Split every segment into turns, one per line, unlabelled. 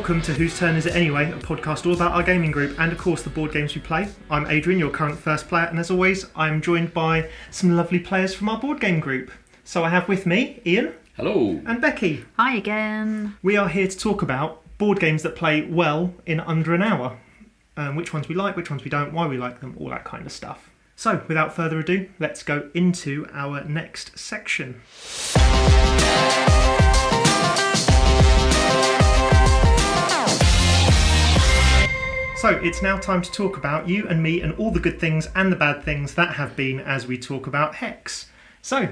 Welcome to Whose Turn Is It Anyway, a podcast all about our gaming group and of course the board games we play. I'm Adrian, your current first player, and as always I'm joined by some lovely players from our board game group. So I have with me Ian.
Hello.
And Becky.
Hi again.
We are here to talk about board games that play well in under an hour. Which ones we like, which ones we don't, why we like them, all that kind of stuff. So without further ado, let's go into our next section. So it's now time to talk about you and me and all the good things and the bad things that have been as we talk about Hex. So,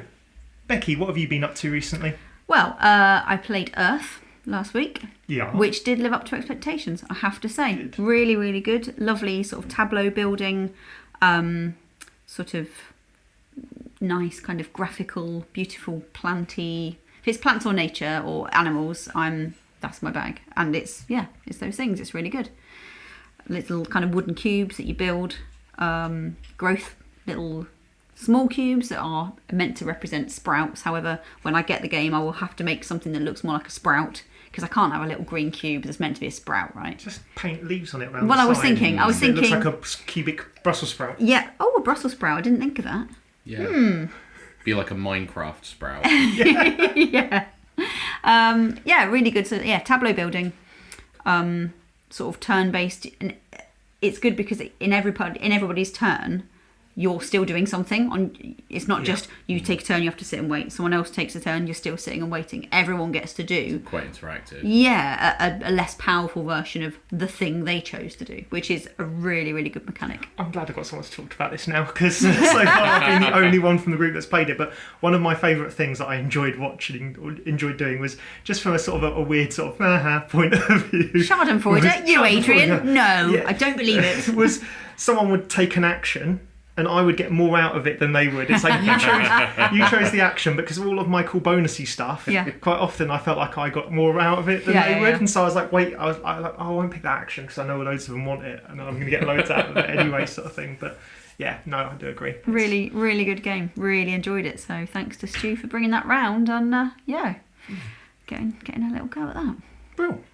Becky, what have you been up to recently?
Well, I played Earth last week,
Yeah.
which did live up to expectations, I have to say.
Good.
Really, really good. Lovely sort of tableau building, sort of nice kind of graphical, beautiful planty. If it's plants or nature or animals, that's my bag. And it's those things. It's really good. Little kind of wooden cubes that you build, growth, little small cubes that are meant to represent sprouts. However, when I get the game, I will have to make something that looks more like a sprout because I can't have a little green cube that's meant to be a sprout, right?
Just paint leaves on it around
Well,
the
I was
side.
thinking.
It looks like a cubic Brussels sprout.
Yeah. Oh, a Brussels sprout. I didn't think of that.
Yeah. Be like a Minecraft sprout.
Yeah. Really good. So, tableau building. Sort of turn-based, and it's good because in everybody's turn, you're still doing something. It's not just you take a turn, you have to sit and wait. Someone else takes a turn, you're still sitting and waiting. Everyone gets to do
Quite interactive.
Yeah, a less powerful version of the thing they chose to do, which is a really, really good mechanic.
I'm glad I've got someone to talk about this now because so far I've been the only one from the group that's played it. But one of my favourite things that I enjoyed watching or enjoyed doing was just from a sort of a weird sort of point of view.
Schadenfreude, you Adrian?
Schadenfreude.
No,
Yeah.
I don't believe it.
Was someone would take an action and I would get more out of it than they would. It's like you chose the action because of all of my cool bonusy stuff.
Yeah.
Quite often I felt like I got more out of it than they would, and so I was like, I won't pick that action because I know loads of them want it, and I'm going to get loads out of it anyway, sort of thing. But yeah, no, I do agree.
Really, really good game. Really enjoyed it. So thanks to Stu for bringing that round, and getting a little go at that.
Brilliant.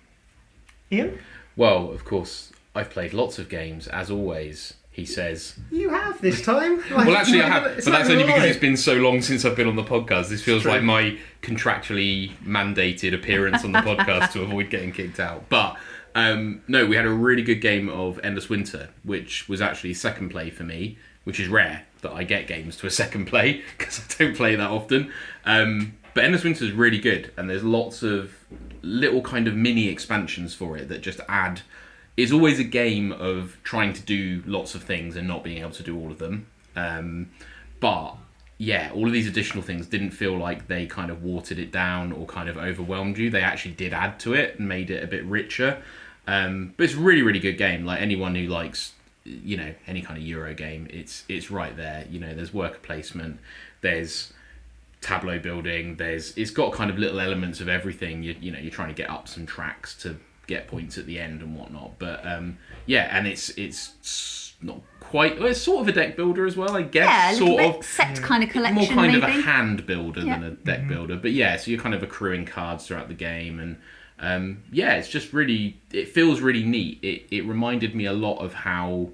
Ian?
Well, of course, I've played lots of games, as always, he says.
You have this time?
Well, actually I have, but that's only because
it's
it's been so long since I've been on the podcast. This feels like my contractually mandated appearance on the podcast to avoid getting kicked out. But no, we had a really good game of Endless Winter, which was actually second play for me, which is rare that I get games to a second play because I don't play that often. But Endless Winter is really good, and there's lots of little kind of mini expansions for it that just add. It's always a game of trying to do lots of things and not being able to do all of them. But yeah, all of these additional things didn't feel like they kind of watered it down or kind of overwhelmed you. They actually did add to it and made it a bit richer. But it's a really, really good game. Like anyone who likes, any kind of Euro game, it's right there. There's worker placement, there's tableau building, it's got kind of little elements of everything. You're trying to get up some tracks to get points at the end and whatnot, but and it's not quite. Well, it's sort of a deck builder as well, I guess.
Yeah, a
sort
little bit
of
set kind of collection,
more kind
maybe.
of a hand builder than a deck builder. But yeah, so you're kind of accruing cards throughout the game, and it's just really. It feels really neat. It reminded me a lot of how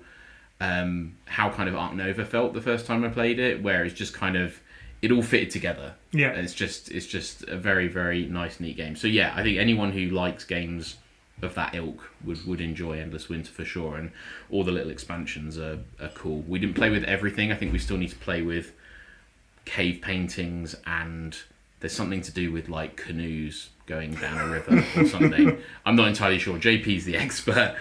kind of Arc Nova felt the first time I played it, where it's just kind of. It all fitted together.
Yeah,
it's just a very, very nice, neat game. So yeah, I think anyone who likes games of that ilk would enjoy Endless Winter for sure, and all the little expansions are cool. We didn't play with everything. I think we still need to play with cave paintings, and there's something to do with like canoes going down a river or something. I'm not entirely sure. JP's the expert.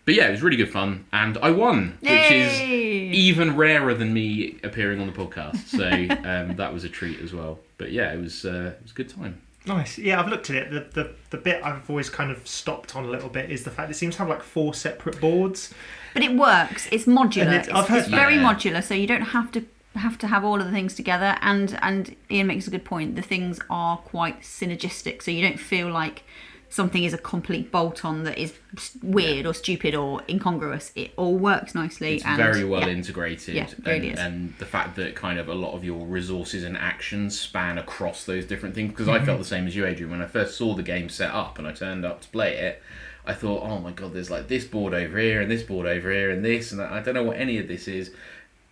But yeah, it was really good fun, and I won, which is even rarer than me appearing on the podcast. So that was a treat as well. But yeah, it was a good time.
Nice. Yeah, I've looked at it. The bit I've always kind of stopped on a little bit is the fact it seems to have like 4 separate boards.
But it works. It's modular. It's very
Yeah.
modular, so you don't have to have all of the things together. And Ian makes a good point. The things are quite synergistic, so you don't feel like something is a complete bolt-on that is weird or stupid or incongruous. It all works nicely.
It's
and
very well integrated.
Yeah, it really is.
And the fact that kind of a lot of your resources and actions span across those different things. Because I felt the same as you, Adrian. When I first saw the game set up and I turned up to play it, I thought, oh my god, there's like this board over here and this board over here and this, and I don't know what any of this is.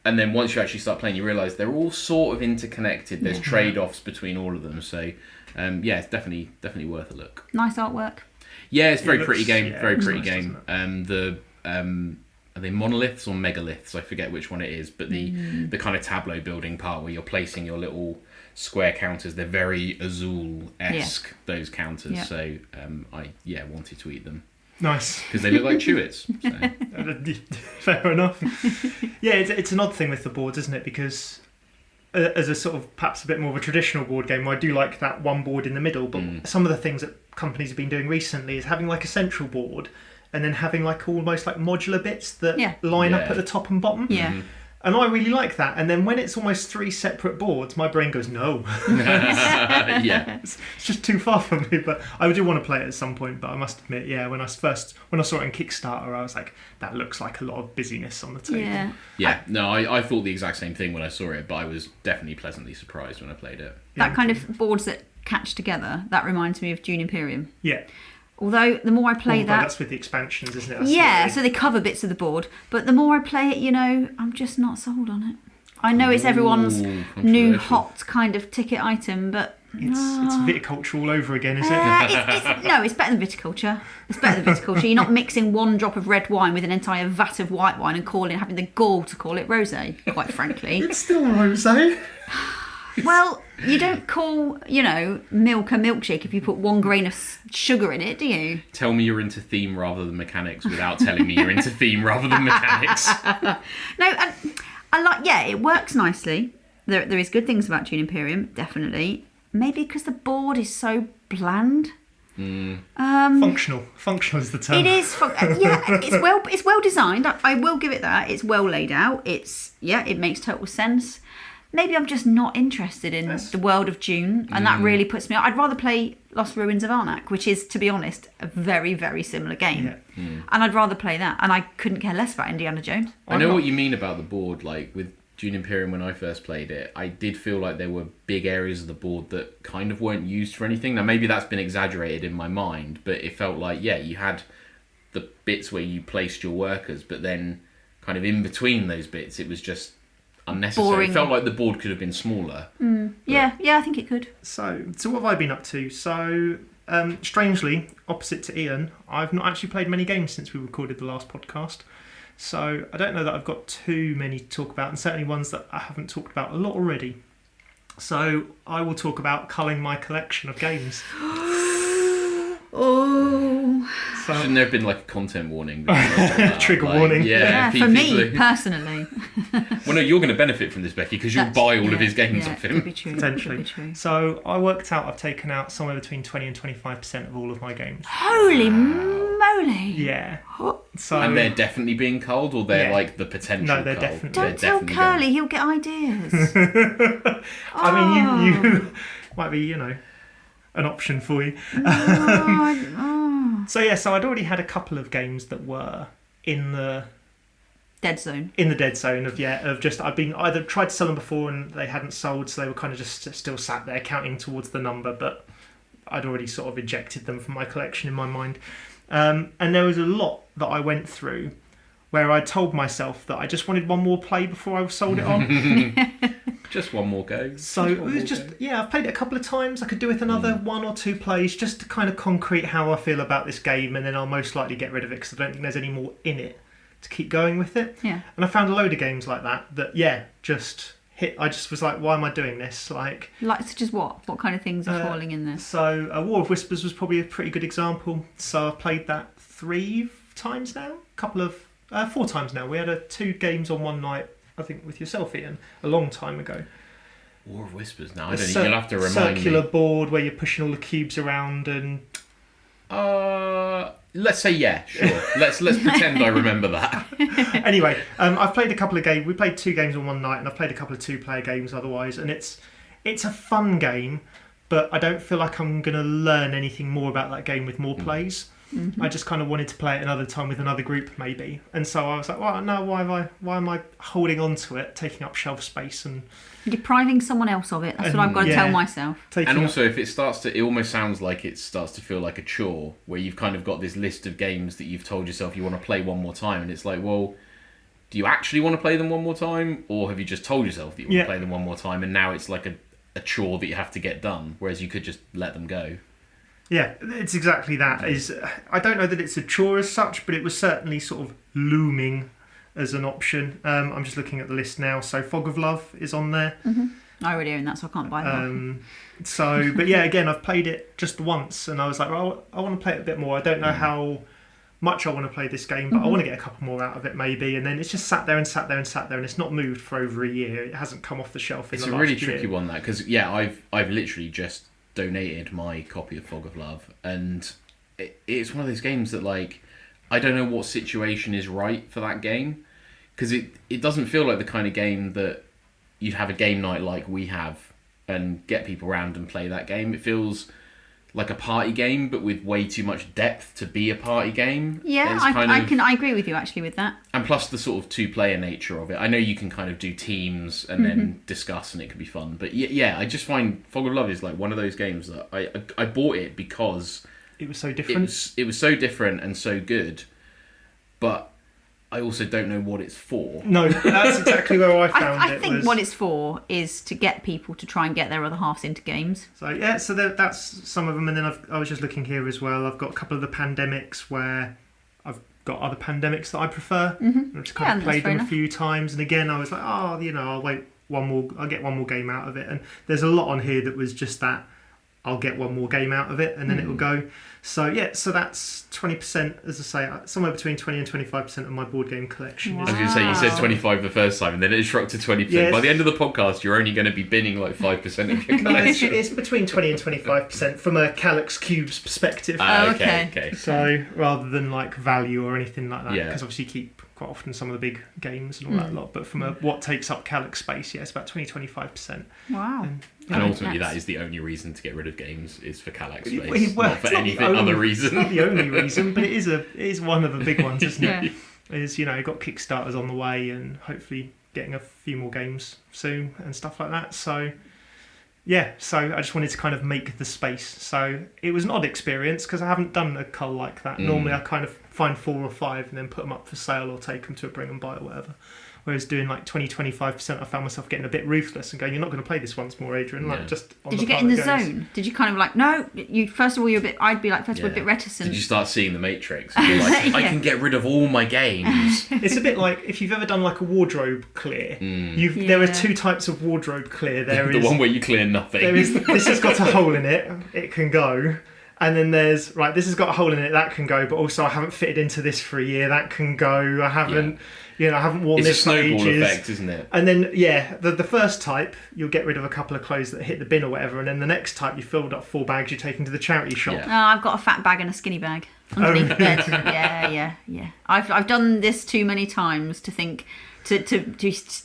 And then once you actually start playing, you realise they're all sort of interconnected. There's trade-offs between all of them. So, it's definitely worth a look.
Nice artwork.
Yeah, it's a very pretty game.
Yeah,
very pretty
nice,
game. Are they monoliths or megaliths? I forget which one it is. But the kind of tableau building part where you're placing your little square counters, they're very Azul-esque, those counters.
Yeah.
So I wanted to eat them.
Nice.
Because they look like Chewits. So.
Fair enough. Yeah, it's an odd thing with the boards, isn't it? Because as a sort of perhaps a bit more of a traditional board game, I do like that one board in the middle, but some of the things that companies have been doing recently is having like a central board and then having like almost like modular bits that line up at the top and bottom.
Yeah.
And I really like that. And then when it's almost 3 separate boards, my brain goes, no.
Yeah.
It's just too far from me. But I do want to play it at some point. But I must admit, when I saw it on Kickstarter, I was like, that looks like a lot of busyness on the table.
Yeah.
Yeah. No, I thought the exact same thing when I saw it, but I was definitely pleasantly surprised when I played it.
That kind of boards that catch together, that reminds me of Dune Imperium.
Yeah.
Although the more I play
that's with the expansions, isn't it?
So they cover bits of the board. But the more I play it, I'm just not sold on it. I know it's everyone's new hot kind of ticket item, but
it's viticulture all over again, is it?
It's better than viticulture. It's better than viticulture. You're not mixing one drop of red wine with an entire vat of white wine and having the gall to call it rosé, quite frankly.
It's still rosé.
Well, you don't call, milk a milkshake if you put 1 grain of sugar in it, do you?
Tell me you're into theme rather than mechanics without telling me you're into theme rather than mechanics.
No, I like, it works nicely. There is good things about Dune Imperium, definitely. Maybe because the board is so bland.
Functional is the term.
It is. It's well designed. I will give it that. It's well laid out. It makes total sense. Maybe I'm just not interested in the world of Dune, and that really puts me off. I'd rather play Lost Ruins of Arnak, which is, to be honest, a very, very similar game. Yeah. And I'd rather play that, and I couldn't care less about Indiana Jones.
I know what you mean about the board. Like, with Dune Imperium, when I first played it, I did feel like there were big areas of the board that kind of weren't used for anything. Now, maybe that's been exaggerated in my mind, but it felt like, you had the bits where you placed your workers, but then kind of in between those bits, it was just unnecessary.
Boring.
It felt like the board could have been smaller.
Yeah, I think it could.
So what have I been up to? So, strangely, opposite to Ian, I've not actually played many games since we recorded the last podcast. So I don't know that I've got too many to talk about, and certainly ones that I haven't talked about a lot already. So I will talk about culling my collection of games.
Shouldn't there have been like a content warning?
Trigger warning.
Yeah, for me, personally.
Well, no, you're going to benefit from this, Becky, because you'll buy all of his games off him.
Could be true.
Potentially.
Could be true.
So I worked out I've taken out somewhere between 20 and 25% of all of my games.
Holy moly!
Yeah. So,
and they're definitely being culled, or they're like the potential
No, they're
cull?
definitely.
Don't tell Curly, he'll get ideas.
I mean, you might be, an option for you. So I'd already had a couple of games that were in the
dead zone.
In the dead zone of just I've been either tried to sell them before and they hadn't sold, so they were kind of just still sat there counting towards the number, but I'd already sort of ejected them from my collection in my mind. And there was a lot that I went through where I told myself that I just wanted one more play before I sold it on.
Just one more go.
So it was just, I've played it a couple of times. I could do with another 1 or 2 plays just to kind of concrete how I feel about this game, and then I'll most likely get rid of it because I don't think there's any more in it to keep going with it.
Yeah.
And I found a load of games like that just hit. I just was like, why am I doing this? Like
such as what? What kind of things are falling in this?
So War of Whispers was probably a pretty good example. So I've played that 3 times now. 4 times now. We had 2 games on one night, I think, with yourself, Ian, a long time ago.
War of Whispers. Now I don't think you'll have to remind me.
Circular board where you're pushing all the cubes around and.
Let's say sure. let's pretend I remember that.
Anyway, I've played a couple of games. We played 2 games on one night, and I've played a couple of 2-player games otherwise, and it's a fun game, but I don't feel like I'm going to learn anything more about that game with more plays.
Mm-hmm.
I just kind of wanted to play it another time with another group maybe, and so I was like, well, no, why am I holding on to it, taking up shelf space and
depriving someone else of it? That's what I've got to tell myself.
And also, if it starts to, it almost sounds like it starts to feel like a chore, where you've kind of got this list of games that you've told yourself you want to play one more time, and it's like, well, do you actually want to play them one more time, or have you just told yourself that you want to play them one more time, and now it's like a chore that you have to get done, whereas you could just let them go.
Yeah, it's exactly that. I don't know that it's a chore as such, but it was certainly sort of looming as an option. I'm just looking at the list now. So Fog of Love is on there.
Mm-hmm. I already own that, so I can't buy that.
But yeah, again, I've played it just once, and I was like, well, I want to play it a bit more. I don't know how much I want to play this game, but I want to get a couple more out of it maybe. And then it's just sat there, and it's not moved for over a year. It hasn't come off the shelf in the last year.
It's a really tricky one, that, because I've literally just donated my copy of Fog of Love, and it's one of those games that, like, I don't know what situation is right for that game, because it doesn't feel like the kind of game that you'd have a game night like we have and get people around and play that game. It feels like a party game, but with way too much depth to be a party game.
Yeah, I agree with you actually with that.
And plus the sort of two-player nature of it. I know you can kind of do teams and then discuss, and it can be fun. But yeah, I just find Fog of Love is like one of those games that I bought it because
it was so different.
It was so different and so good, but I also don't know what it's for.
No, that's exactly where I found it.
I think what it's for is to get people to try and get their other halves into games.
So yeah, so that's some of them, and then I was just looking here as well. I've got a couple of the pandemics where I've got other pandemics that I prefer. I've just kind of played them a few times, and again I was like, I'll wait I'll get one more game out of it. And there's a lot on here that was just that I'll get one more game out of it, and then it will go. So yeah, so that's 20%, as I say, somewhere between 20 and 25% of my board game collection.
Wow.
I was going to say, you said 25 the first time, and then it shrunk to 20%.
Yes.
By the end of the podcast, you're only going to be binning like 5% of your
No,
collection.
it's between 20 and 25% from a Calyx Cubes perspective.
Okay.
So rather than like value or anything like that,
Yeah.
because obviously you keep quite often some of the big games and all that lot, but from what takes up Calyx space, it's about 20-25%.
Wow.
And ultimately, that is the only reason to get rid of games, is for Calyx space,
Well,
not for
it's not
anything
the
other
only-
reason.
It's not the only reason, but it is one of the big ones, isn't
Yeah.
it? Is, you've got Kickstarters on the way, and hopefully getting a few more games soon and stuff like that. So yeah, so I just wanted to kind of make the space. So it was an odd experience because I haven't done a cull like that. Normally I kind of find 4 or 5 and then put them up for sale or take them to a bring and buy or whatever. Whereas doing like 20-25%, I found myself getting a bit ruthless and going, you're not going to play this once more, Adrian. Like, just on
Did
the
you get
part
in the
that goes.
zone? Did you kind of like, no, you first of all, you're a bit, I'd be like, first of all, a bit reticent.
Did you start seeing the Matrix? And you're like, I can get rid of all my games.
It's a bit like if you've ever done like a wardrobe clear. There are 2 types of wardrobe clear. There
The
is
one where you clear nothing.
there is this has got a hole in it. It can go. And then there's this has got a hole in it, that can go. But also, I haven't fitted into this for a year, that can go. I haven't. I haven't worn
It's
this
a snowball
for ages.
effect, isn't it?
And then, the first type, you'll get rid of a couple of clothes that hit the bin or whatever. And then the next type, you filled up 4 bags you're taking to the charity shop.
Yeah.
Oh, I've got a fat bag and a skinny bag underneath the bed. Yeah. I've done this too many times to think, to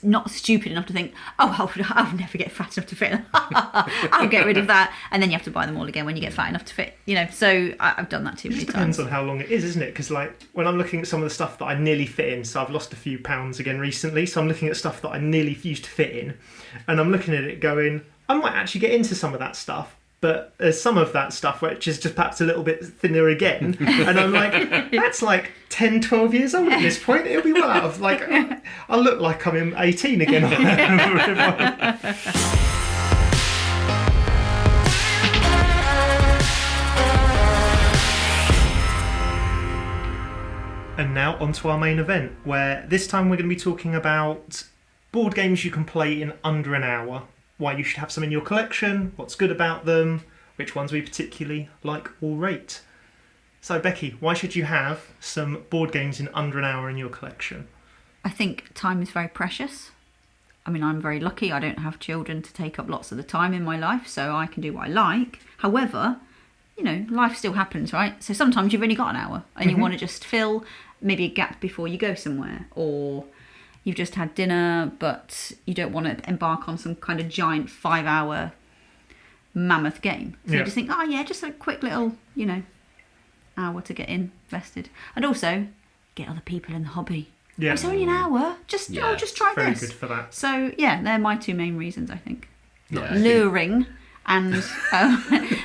not stupid enough to think, I'll never get fat enough to fit. I'll get rid of that, and then you have to buy them all again when you get fat enough to fit. So I've done that too many
Depends
times.
on how long it is, isn't it? Because like when I'm looking at some of the stuff that I nearly fit in, so I've lost a few pounds again recently. So I'm looking at stuff that I nearly used to fit in, and I'm looking at it going, I might actually get into some of that stuff. But there's some of that stuff which is just perhaps a little bit thinner again. And I'm like, that's like 10, 12 years old at this point. It'll be well out of, like, I'll look like I'm 18 again. And now on to our main event, where this time we're going to be talking about board games you can play in under an hour. Why you should have some in your collection, what's good about them, which ones we particularly like or rate. So Becky, why should you have some board games in under an hour in your collection?
I think time is very precious. I mean, I'm very lucky. I don't have children to take up lots of the time in my life, so I can do what I like. However, life still happens, right? So sometimes you've only got an hour and you want to just fill maybe a gap before you go somewhere, or you've just had dinner, but you don't want to embark on some kind of giant 5-hour mammoth game. So
Yeah.
you just think, oh yeah, just a quick little, hour to get invested. And also, get other people in the hobby.
Yeah.
It's only an hour. Just try
Very
this.
good for that.
So yeah, they're my two main reasons, I think.
Yeah, I think-
Luring and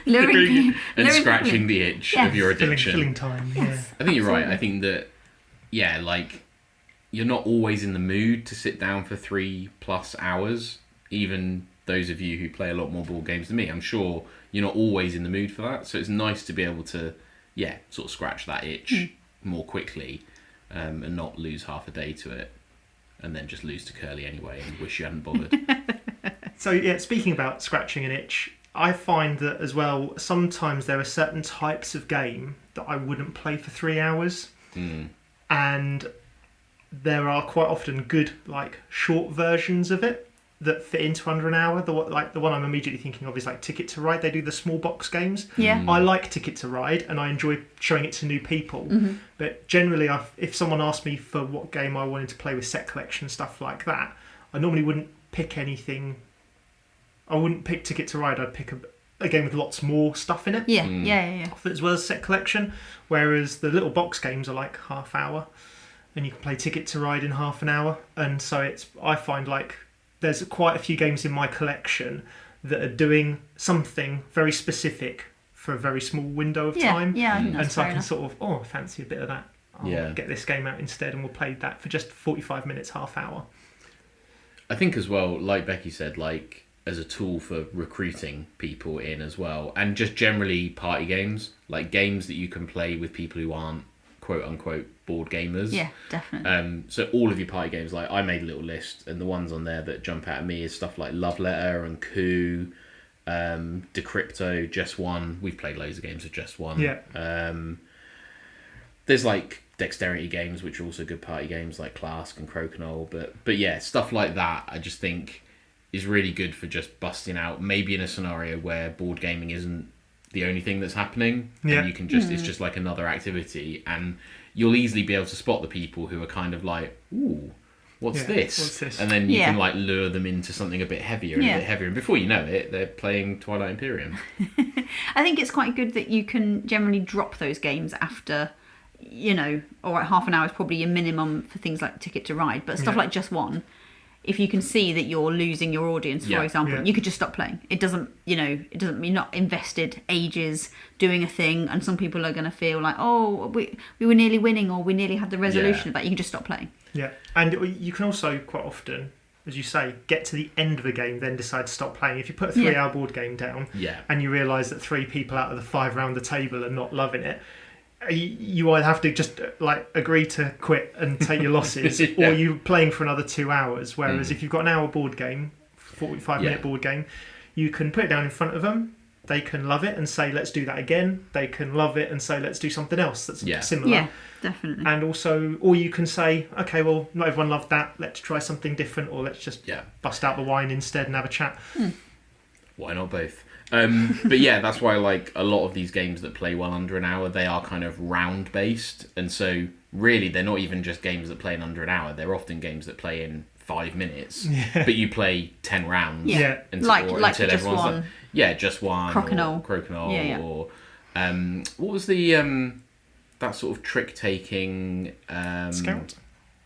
luring
and
luring
scratching
people.
the itch
Yes.
of your addiction.
Filling time. Yeah.
Yes.
I think you're right.
Absolutely.
I think that, yeah, like, you're not always in the mood to sit down for 3+ hours. Even those of you who play a lot more board games than me, I'm sure you're not always in the mood for that. So it's nice to be able to, sort of scratch that itch more quickly, and not lose half a day to it, and then just lose to Curly anyway and wish you hadn't bothered.
So yeah, speaking about scratching an itch, I find that as well, sometimes there are certain types of game that I wouldn't play for 3 hours. And there are quite often good, like, short versions of it that fit into under an hour. The one I'm immediately thinking of is like Ticket to Ride. They do the small box games.
Yeah.
I like Ticket to Ride, and I enjoy showing it to new people. But generally, if someone asked me for what game I wanted to play with set collection, stuff like that, I normally wouldn't pick anything. I wouldn't pick Ticket to Ride. I'd pick a game with lots more stuff in it.
Yeah.
As well as set collection. Whereas the little box games are like half hour, and you can play Ticket to Ride in half an hour. And so I find like there's quite a few games in my collection that are doing something very specific for a very small window of time.
Yeah, I think that's
And so I
fair
can
enough.
sort of, I fancy a bit of that. I'll get this game out instead, and we'll play that for just 45 minutes, half hour.
I think as well, like Becky said, like, as a tool for recruiting people in as well, and just generally party games, like games that you can play with people who aren't quote unquote board gamers.
Yeah, definitely.
So all of your party games, like, I made a little list, and the ones on there that jump out at me is stuff like Love Letter and Coup, Decrypto, Just One. We've played loads of games with Just One.
Yeah.
There's like dexterity games, which are also good party games, like Clask and Crokinole. But yeah, stuff like that, I just think is really good for just busting out, maybe in a scenario where board gaming isn't the only thing that's happening.
Yeah.
And you can just, it's just like another activity, and you'll easily be able to spot the people who are kind of like, ooh, what's this? And then you can like lure them into something a bit heavier and a bit heavier. And before you know it, they're playing Twilight Imperium.
I think it's quite good that you can generally drop those games after, all right, half an hour is probably your minimum for things like Ticket to Ride, but stuff like Just One, if you can see that you're losing your audience, for example, you could just stop playing. It doesn't, you're not invested ages doing a thing, and some people are going to feel like, oh, we were nearly winning, or we nearly had the resolution, but you can just stop playing.
Yeah, and you can also quite often, as you say, get to the end of a game, then decide to stop playing. If you put a 3-hour board game down, and you realise that 3 people out of the 5 around the table are not loving it, you either have to just like agree to quit and take your losses, or you're playing for another 2 hours. Whereas if you've got an hour board game, 45-minute board game, you can put it down in front of them. They can love it and say, let's do that again. They can love it and say, let's do something else that's similar.
Yeah, definitely.
And also, or you can say, okay, well, not everyone loved that. Let's try something different, or let's just bust out the wine instead and have a chat.
Why not both? But yeah, that's why like a lot of these games that play well under an hour, they are kind of round based, and so really they're not even just games that play in under an hour. They're often games that play in 5 minutes, but you play 10 rounds.
Until everyone's Just One.
Just One. Crokinole. Or what was the that sort of trick taking
Scout.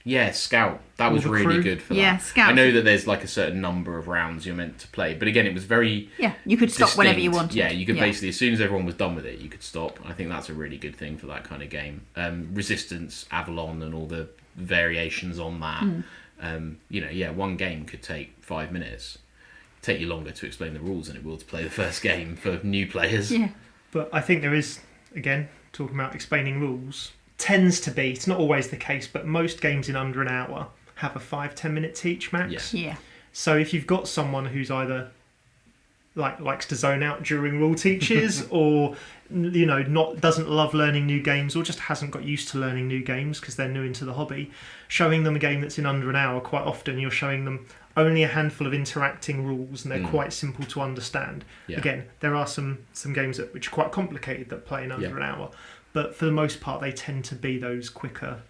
Yeah, Scout. That was really
Crew.
good for that.
Yeah, Scout.
I know that there's like a certain number of rounds you're meant to play, but again, it was very
you could stop
distinct.
whenever you wanted.
Yeah, you could basically, as soon as everyone was done with it, you could stop. I think that's a really good thing for that kind of game. Resistance, Avalon, and all the variations on that. One game could take 5 minutes. Take you longer to explain the rules than it will to play the first game for new players.
Yeah.
But I think there is, again, talking about explaining rules, tends to be, it's not always the case, but most games in under an hour have a 5-10 minute teach max.
Yeah.
So if you've got someone who's either likes to zone out during rule teaches, or doesn't love learning new games, or just hasn't got used to learning new games because they're new into the hobby, showing them a game that's in under an hour, quite often you're showing them only a handful of interacting rules, and they're quite simple to understand. Again, there are some games which are quite complicated that play in under an hour, but for the most part they tend to be those quicker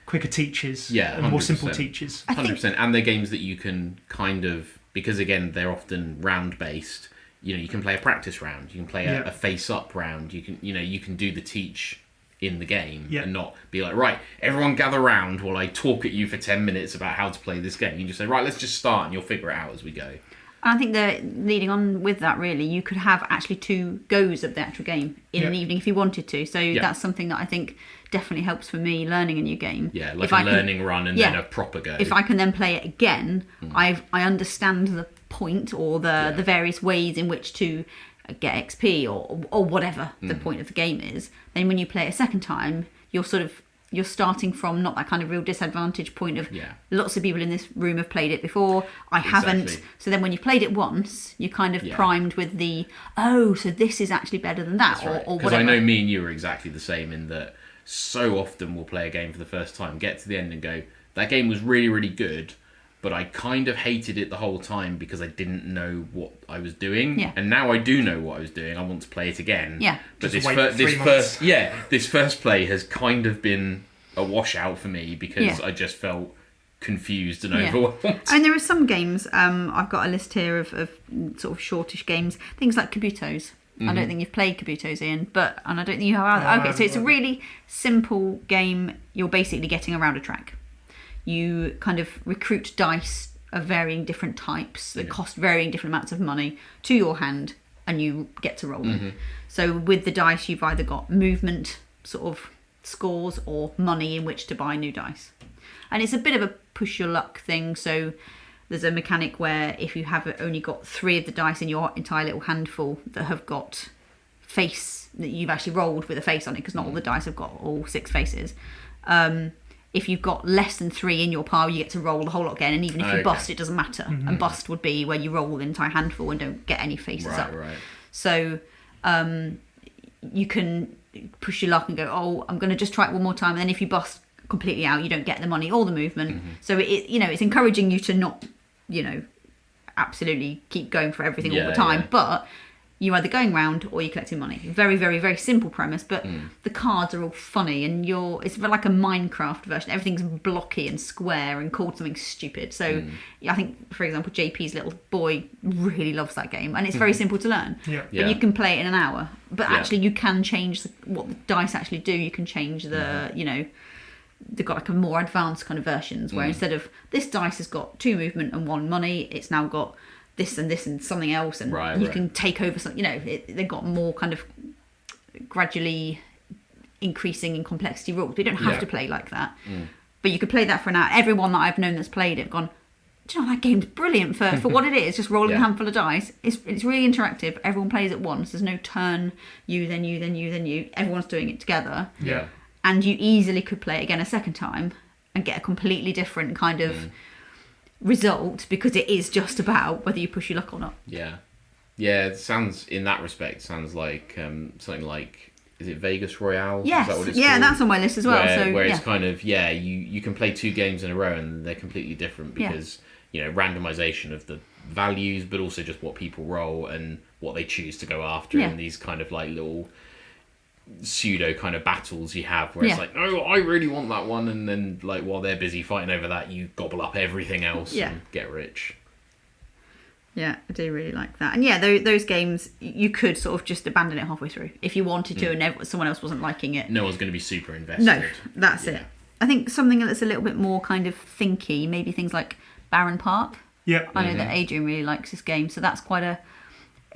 teachers, and more simple teachers.
100%. And they're games that you can kind of, because again they're often round based, you can play a practice round, you can play a face-up round, you can do the teach in the game and not be like, right, everyone gather round while I talk at you for 10 minutes about how to play this game. You just say, right, let's just start, and you'll figure it out as we go.
I think that leading on with that, really, you could have actually 2 goes of the actual game in an evening if you wanted to. So that's something that I think definitely helps for me learning a new game.
Yeah, like a learning run and then a proper go.
If I can then play it again, I understand the point or the various ways in which to get XP or whatever the point of the game is. Then when you play it a second time, you're starting from not that kind of real disadvantage point of lots of people in this room have played it before, I haven't. So then when you've played it once, you're kind of primed with so this is actually better than that.
Right.
Or
because
whatever.
I know me and you are exactly the same in that so often we'll play a game for the first time, get to the end and go, that game was really, really good, but I kind of hated it the whole time because I didn't know what I was doing.
Yeah.
And now I do know what I was doing. I want to play it again.
Yeah.
But
Just
this first play has kind of been a washout for me because I just felt confused and overwhelmed.
I mean, there are some games, I've got a list here of sort of shortish games, things like Cubitos. I don't think you've played Cubitos, Ian, and I don't think you have either. Okay, so it's a really simple game. You're basically getting around a track. You kind of recruit dice of varying different types that cost varying different amounts of money to your hand, and you get to roll them. So with the dice, you've either got movement sort of scores or money in which to buy new dice. And it's a bit of a push your luck thing. So there's a mechanic where if you have only got 3 of the dice in your entire little handful that have got face, that you've actually rolled with a face on it, because not all the dice have got all 6 faces. If you've got less than 3 in your pile, you get to roll the whole lot again, and even if you bust, it doesn't matter. And bust would be where you roll the entire handful and don't get any faces up. Right. So you can push your luck and go, I'm going to just try it one more time, and then if you bust completely out, you don't get the money or the movement. So it's encouraging you to not, absolutely keep going for everything all the time, but you're either going round or you're collecting money. Very, very, very simple premise, but the cards are all funny, and it's like a Minecraft version. Everything's blocky and square and called something stupid. So I think, for example, JP's little boy really loves that game, and it's very simple to learn. But you can play it in an hour. But actually, you can change what the dice actually do. You can change they've got like a more advanced kind of versions where instead of this dice has got 2 movement and 1 money, it's now got this and something else, and you can take over some. They've got more kind of gradually increasing in complexity rules. You don't have to play like that, but you could play that for an hour. Everyone that I've known that's played it gone, do you know, that game's brilliant for what it is, just rolling a handful of dice. It's really interactive. Everyone plays at once. There's no turn, you, then you, then you, then you. Everyone's doing it together.
Yeah.
And you easily could play it again a second time and get a completely different kind of result, because it is just about whether you push your luck or not. Yeah,
it sounds, in that respect, sounds like something like, is it Vegas Royale?
Yes,
is that what it's
called?
Called?
That's on my list as well.
Where it's kind of, you can play 2 games in a row and they're completely different because, randomization of the values, but also just what people roll and what they choose to go after, and these kind of like little pseudo kind of battles you have where it's like, no, I really want that one, and then like while they're busy fighting over that, you gobble up everything else and get rich.
I do really like that. And those games you could sort of just abandon it halfway through if you wanted to, and someone else wasn't liking it.
No one's going to be super invested.
No, that's it. I think something that's a little bit more kind of thinky, maybe things like Barenpark. I know that Adrian really likes this game, so that's quite a...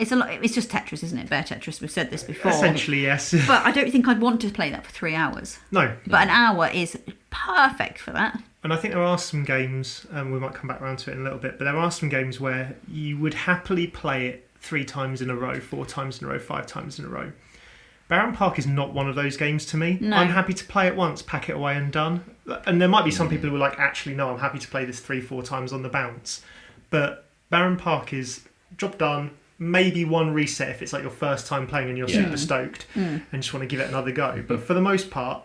It's just Tetris, isn't it? Bare Tetris. We've said this before.
Essentially, yes.
But I don't think I'd want to play that for 3 hours.
No.
But an hour is perfect for that.
And I think there are some games, and we might come back around to it in a little bit, but there are some games where you would happily play it 3 times in a row, 4 times in a row, 5 times in a row. Barenpark is not one of those games to me. No. I'm happy to play it once, pack it away and done. And there might be some people who are like, actually, no, I'm happy to play this 3-4 times on the bounce. But Barenpark is job done. Maybe 1 reset if it's like your first time playing and you're super stoked and just want to give it another go. But for the most part,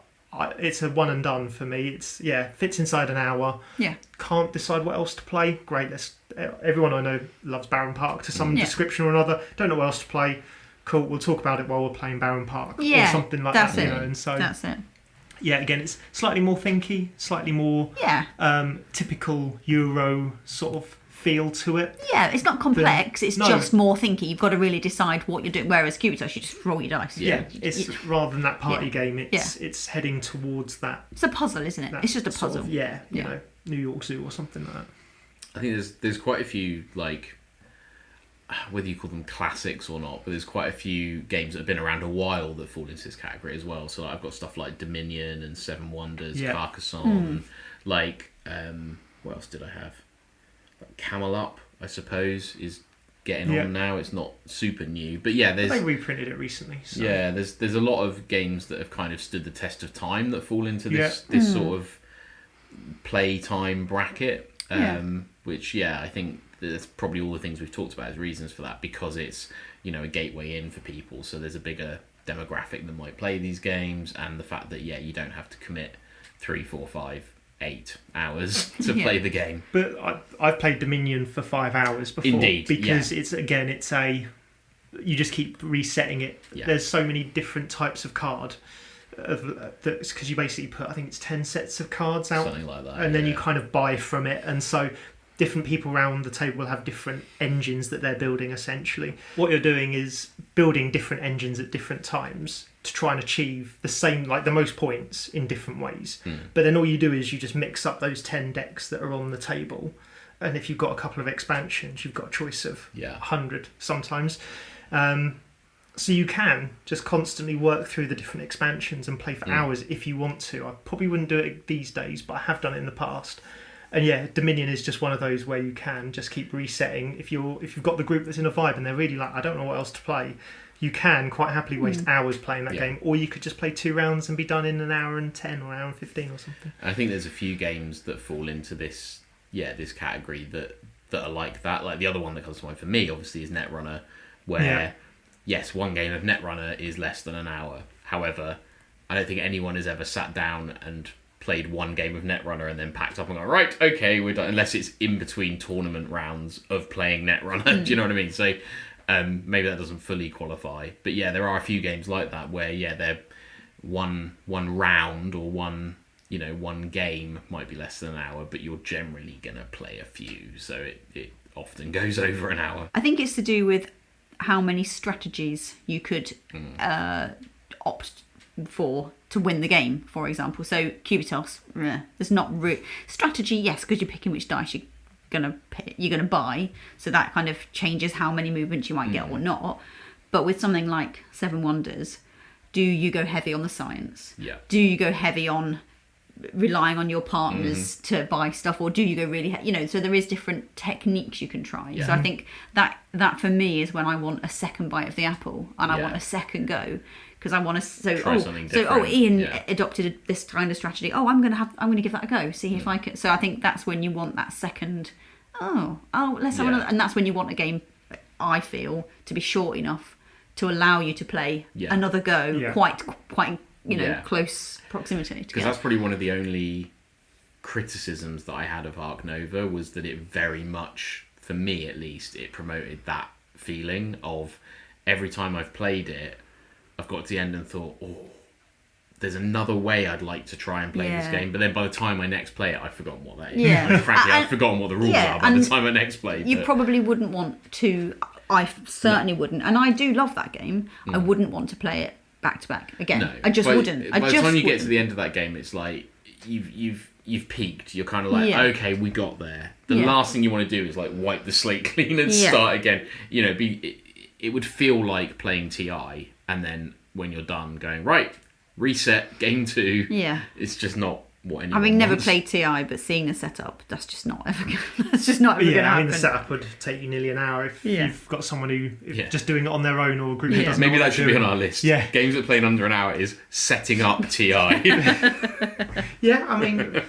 it's a one and done for me. It's fits inside an hour. Can't decide what else to play. Great. Everyone I know loves Barenpark to some description or another. Don't know what else to play. Cool. We'll talk about it while we're playing Barenpark or something like that. And so that's it. Yeah. Again, it's slightly more thinky, slightly more typical Euro sort of feel to it.
Yeah, it's not complex. It's
No.
just more thinky. You've got to really decide what you're doing. Whereas Cubitos, you just roll your dice.
Yeah, it's rather than that party game.
Yeah.
It's heading towards that.
It's a puzzle, isn't it? It's just a
sort
puzzle.
of, you know, New York Zoo or something like that.
I think there's quite a few, like, whether you call them classics or not, but there's quite a few games that have been around a while that fall into this category as well. So I've got stuff like Dominion and Seven Wonders, Carcassonne, and like what else did I have? Like Camel Up, I suppose, is getting on now. It's not super new, but they
reprinted it recently. So.
Yeah, there's a lot of games that have kind of stood the test of time that fall into this sort of playtime bracket. Which I think that's probably all the things we've talked about as reasons for that, because it's, you know, a gateway in for people, so there's a bigger demographic that might play these games, and the fact that you don't have to commit 3, 4, 5, 8 hours to play the game.
But I've played Dominion for 5 hours before.
Indeed,
because it's you just keep resetting it. There's so many different types of card. Because you basically put, I think it's 10 sets of cards out,
something like that,
and then you kind of buy from it, and so different people around the table will have different engines that they're building. Essentially, what you're doing is building different engines at different times to try and achieve the same, like the most points in different ways. But then all you do is you just mix up those 10 decks that are on the table, and if you've got a couple of expansions, you've got a choice of 100 sometimes. So you can just constantly work through the different expansions and play for hours if you want to. I probably wouldn't do it these days, but I have done it in the past. And Dominion is just one of those where you can just keep resetting. If you've got the group that's in a vibe and they're really like, I don't know what else to play, you can quite happily waste hours playing that game. Or you could just play 2 rounds and be done in an hour and 10 or an hour and 15 or something.
I think there's a few games that fall into this category that are like that. Like the other one that comes to mind for me, obviously, is Netrunner, where... Yes, one game of Netrunner is less than an hour. However, I don't think anyone has ever sat down and played one game of Netrunner and then packed up and gone, right, okay, we're done. Unless it's in between tournament rounds of playing Netrunner. Do you know what I mean? So maybe that doesn't fully qualify. But there are a few games like that where, they're one round or one game might be less than an hour, but you're generally going to play a few. So it often goes over an hour.
I think it's to do with how many strategies you could opt for to win the game, for example. So Cubitos, there's not strategy, yes, because you're picking which dice you're gonna buy, so that kind of changes how many movements you might get or not. But with something like Seven Wonders, do you go heavy on the science? Do you go heavy on relying on your partners to buy stuff, or do you go really so there is different techniques you can try. So I think that for me is when I want a second bite of the apple and I want a second go, because I want to Ian adopted this kind of strategy, I'm going to give that a go, see if I can. So I think that's when you want that second let's have another, and that's when you want a game, I feel, to be short enough to allow you to play another go quite close proximity.
Because that's probably one of the only criticisms that I had of Arc Nova, was that it very much, for me at least, it promoted that feeling of every time I've played it, I've got to the end and thought, there's another way I'd like to try and play this game, but then by the time I next play it, I've forgotten what that is. Frankly, I've forgotten what the rules are by the time I next play.
You probably wouldn't want to. I certainly wouldn't, and I do love that game. I wouldn't want to play it back to back again.
No,
I just wouldn't.
By the time you get to the end of that game, it's like you've peaked. You're kind of like, okay, we got there. The last thing you want to do is like wipe the slate clean and start again. It would feel like playing TI, and then when you're done, going right, reset, game 2. It's just not what anyone
Having
never played TI, but seeing the setup, that's just not ever going to happen.
I mean, the setup would take you nearly an hour if you've got someone who just doing it on their own, or a group that doesn't
Maybe
know what
that should
they're
be on
doing.
our list.
Yeah.
Games that play in under an hour is setting up TI.
I mean,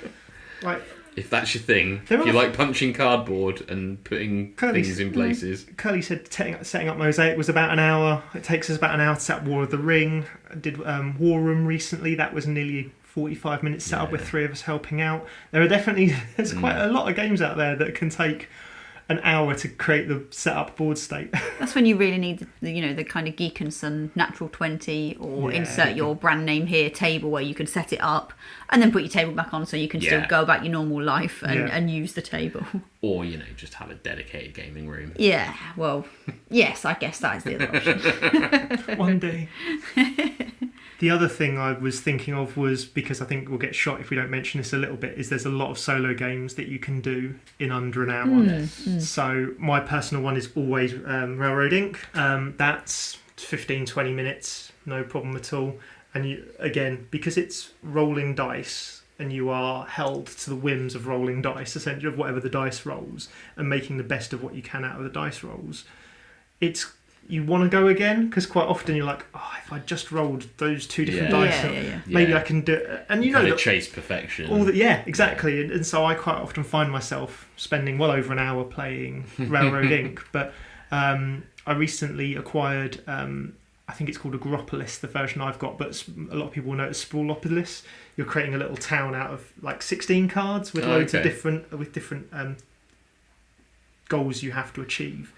like...
If that's your thing, if you like punching cardboard and putting things in places.
Curly said setting up Mosaic was about an hour. It takes us about an hour to set up War of the Ring. I did War Room recently. That was nearly 45 minutes set up with 3 of us helping out. There's quite a lot of games out there that can take an hour to create the setup board state.
That's when you really need the kind of Geek and Son natural 20 or insert your brand name here table where you can set it up and then put your table back on so you can still go about your normal life and use the table.
Or, just have a dedicated gaming room.
Yeah, well, yes, I guess that is the other option.
One day. The other thing I was thinking of was, because I think we'll get shot if we don't mention this a little bit, is there's a lot of solo games that you can do in under an hour. So my personal one is always Railroad Inc. That's 15-20 minutes, no problem at all. And you, again, because it's rolling dice and you are held to the whims of rolling dice, essentially of whatever the dice rolls, and making the best of what you can out of the dice rolls, you want to go again, because quite often you're like, oh, if I just rolled those two different dice, maybe I can do it. And
that chase perfection.
Exactly. And so I quite often find myself spending well over an hour playing Railroad Inc. But I recently acquired, I think it's called Quadropolis, the version I've got, but a lot of people will know it as Strawopolis. You're creating a little town out of like 16 cards with loads of different goals you have to achieve.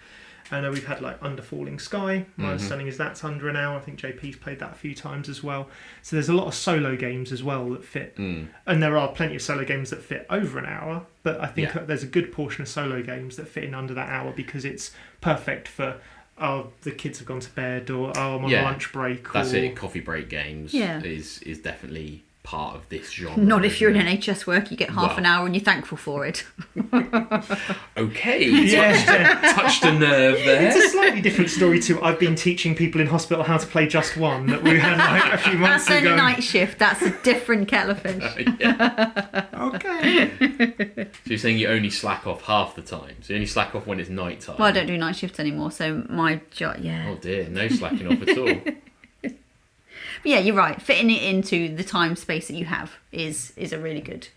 I know we've had like Under Falling Sky. My understanding is that's under an hour. I think JP's played that a few times as well. So there's a lot of solo games as well that fit. And there are plenty of solo games that fit over an hour. But I think there's a good portion of solo games that fit in under that hour because it's perfect for, the kids have gone to bed, or I'm on a lunch break.
That's it. Coffee break games is definitely part of this genre.
Not if you're in NHS work, you get half an hour and you're thankful for it.
Okay, touched a nerve there.
It's a slightly different story to I've been teaching people in hospital how to play Just One that we had like a few months ago.
That's a night shift. That's a different kettle of fish.
Okay.
So you're saying you only slack off half the time? So you only slack off when it's night time?
Well, I don't do night shifts anymore, so my job,
Oh dear, no slacking off at all.
But yeah, you're right. Fitting it into the time space that you have is a really good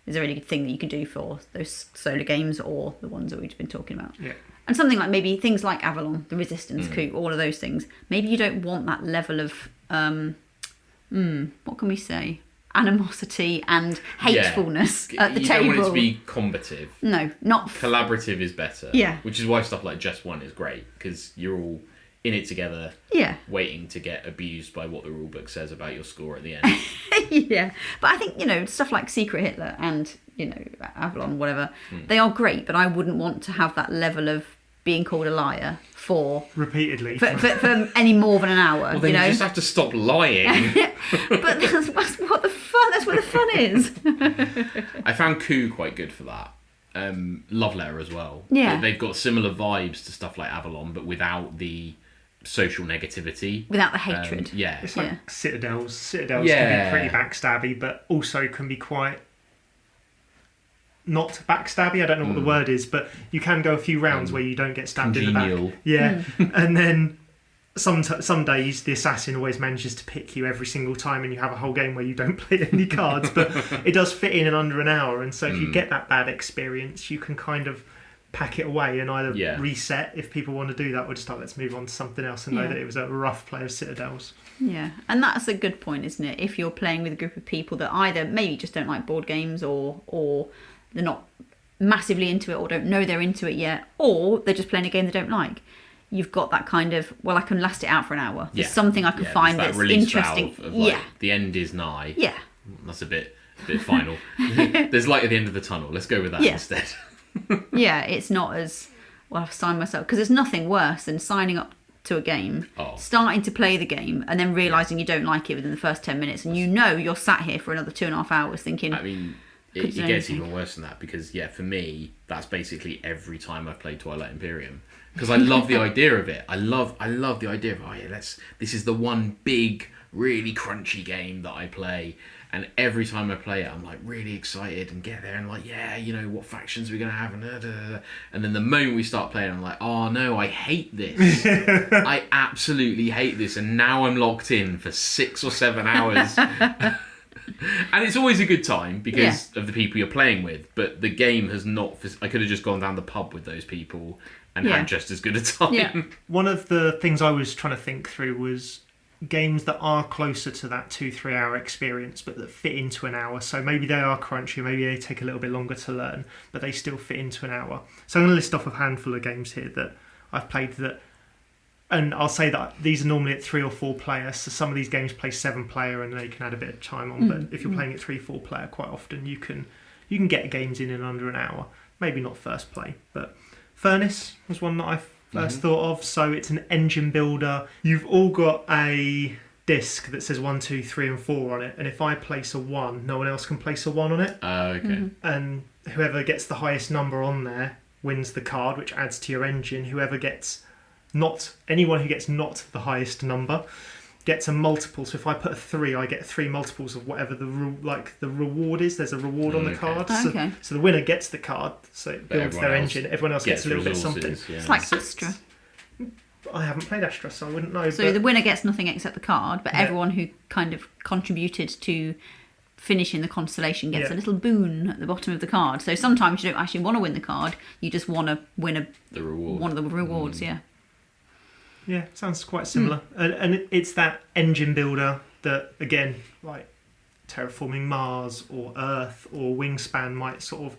thing that you can do for those solo games or the ones that we've been talking about.
Yeah.
And something like maybe things like Avalon, the Resistance, Coup, all of those things. Maybe you don't want that level of what can we say? Animosity and hatefulness at the table.
You don't want it to be combative.
No, not
collaborative is better.
Yeah.
Which is why stuff like Just One is great, because you're all in it together, waiting to get abused by what the rulebook says about your score at the end.
Yeah, but I think stuff like Secret Hitler and Avalon, whatever, they are great. But I wouldn't want to have that level of being called a liar
repeatedly
for any more than an hour.
Well, then you just have to stop lying.
But that's what the fun. That's where the fun is.
I found Coup quite good for that. Love Letter as well.
Yeah,
they've got similar vibes to stuff like Avalon, but without the social negativity,
without the hatred.
It's like Citadels. Citadels can be pretty backstabby, but also can be quite not backstabby. I don't know what the word is, but you can go a few rounds where you don't get stabbed
congenial.
in the back. Yeah, and then some days the assassin always manages to pick you every single time, and you have a whole game where you don't play any cards. But it does fit in under an hour, and so if you get that bad experience, you can kind of pack it away and either reset if people want to do that, or just let's move on to something else and know that it was a rough play of Citadels.
Yeah, and that's a good point, isn't it? If you're playing with a group of people that either maybe just don't like board games, or they're not massively into it, or don't know they're into it yet, or they're just playing a game they don't like, you've got that kind of, I can last it out for an hour. There's something I can find that's interesting.
Of the end is nigh.
Yeah.
That's a bit final. There's light at the end of the tunnel. Let's go with that instead.
Yeah, it's not as, I've signed myself, because there's nothing worse than signing up to a game, starting to play the game, and then realising you don't like it within the first 10 minutes, and you're sat here for another 2.5 hours thinking...
I mean, it gets even worse than that, because, for me, that's basically every time I've played Twilight Imperium. Because I love the idea of it. I love the idea of, this is the one big, really crunchy game that I play. And every time I play it, I'm like really excited and get there and like, what factions are we going to have? And then the moment we start playing, I'm like, oh no, I hate this. I absolutely hate this. And now I'm locked in for 6 or 7 hours. And it's always a good time because of the people you're playing with. But the game has not... I could have just gone down the pub with those people and had just as good a time.
Yeah. One of the things I was trying to think through was... games that are closer to that 2-3 hour experience, but that fit into an hour. So maybe they are crunchy, maybe they take a little bit longer to learn, but they still fit into an hour. So I'm going to list off a handful of games here that I've played that, and I'll say that these are normally at 3 or 4 players. So some of these games play 7 player, and they can add a bit of time on. But if you're playing at 3-4 player, quite often you can get games in under an hour. Maybe not first play, but Furnance was one that I first thought of. So it's an engine builder. You've all got a disc that says 1, 2, 3 and 4 on it, and if I place a 1, no one else can place a 1 on it.
Okay.
And whoever gets the highest number on there wins the card, which adds to your engine. Anyone who gets not the highest number gets a multiple. So if I put a 3, I get 3 multiples of whatever the reward is. There's a reward on the card.
Okay.
So the winner gets the card, so it builds their engine. Everyone else gets a little bit something.
Yeah.
It's like Astra.
I haven't played Astra, so I wouldn't know.
So the winner gets nothing except the card, but everyone who kind of contributed to finishing the constellation gets a little boon at the bottom of the card. So sometimes you don't actually want to win the card, you just want to win
the reward.
One of the rewards,
Yeah, sounds quite similar. And it's that engine builder that, again, like terraforming Mars or Earth or Wingspan might sort of,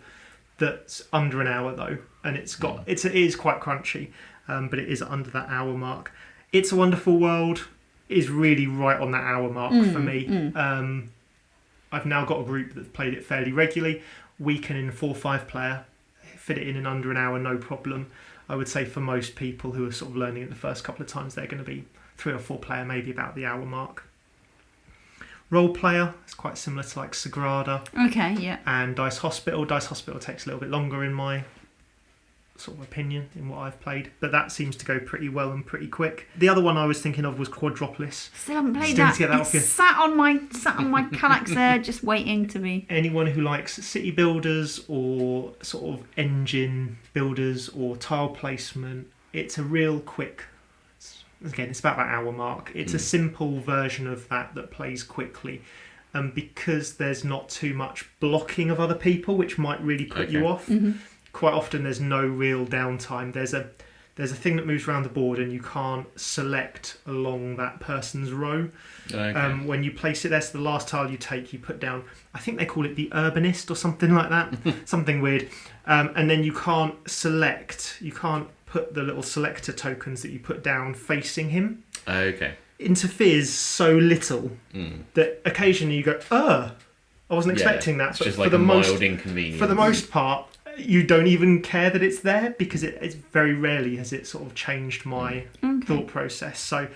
that's under an hour though, and it is quite crunchy, but it is under that hour mark. It's a Wonderful World is really right on that hour mark for me. I've now got a group that's played it fairly regularly. We can, in 4 or 5 player, fit it in under an hour, no problem. I would say for most people who are sort of learning it the first couple of times, they're going to be 3 or 4 player, maybe about the hour mark. Role player is quite similar to like Sagrada.
Okay, yeah.
And Dice Hospital. Dice Hospital takes a little bit longer in my sort of opinion in what I've played, but that seems to go pretty well and pretty quick. The other one I was thinking of was Quadropolis.
Still haven't played that. It's sat on my Kallax there, just waiting to be.
Anyone who likes city builders or sort of engine builders or tile placement, it's a real quick. Again, it's about that hour mark. It's a simple version of that plays quickly, and because there's not too much blocking of other people, which might really put you off. Quite often there's no real downtime. There's a thing that moves around the board and you can't select along that person's row. When you place it there, so the last tile you take, you put down, I think they call it the Urbanist or something like that, something weird. And then you can't put the little selector tokens that you put down facing him. Interferes so little that occasionally you go, I wasn't expecting that.
It's
but
just like a mild inconvenience.
For the most part, you don't even care that it's there, because it's very rarely has it sort of changed my thought process. So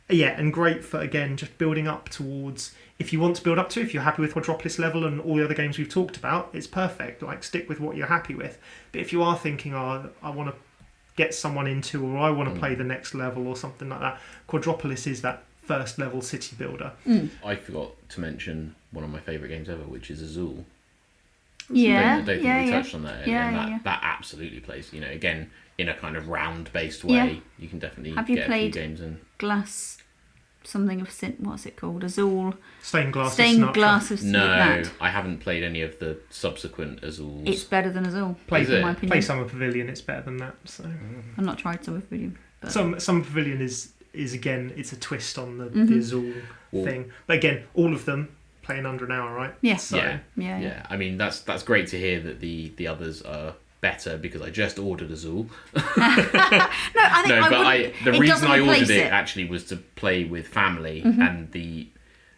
yeah, and great for, again, just building up towards, if you want to build up to, if you're happy with Quadropolis level and all the other games we've talked about, it's perfect. Like, stick with what you're happy with. But if you are thinking, I want to get someone into, or I want to play the next level or something like that, Quadropolis is that first level city builder.
I forgot to mention one of my favourite games ever, which is Azul.
Yeah,
I don't think we touched on that.
Yeah.
That absolutely plays, again, in a kind of round-based way. You can definitely get a few games in.
Glass, something of what's it called? Azul.
Stained Glass
of
No, I haven't played any of the subsequent Azuls.
It's better than Azul,
in
my opinion.
Play Summer Pavilion, it's better than that. So
I've not tried Summer Pavilion. But
Summer Pavilion is again, it's a twist on the Azul thing. But again, all of them playing under an hour, right?
Yes.
So,
yeah. I mean, that's great to hear that the others are better, because I just ordered Azul. The reason I ordered it actually was to play with family, and the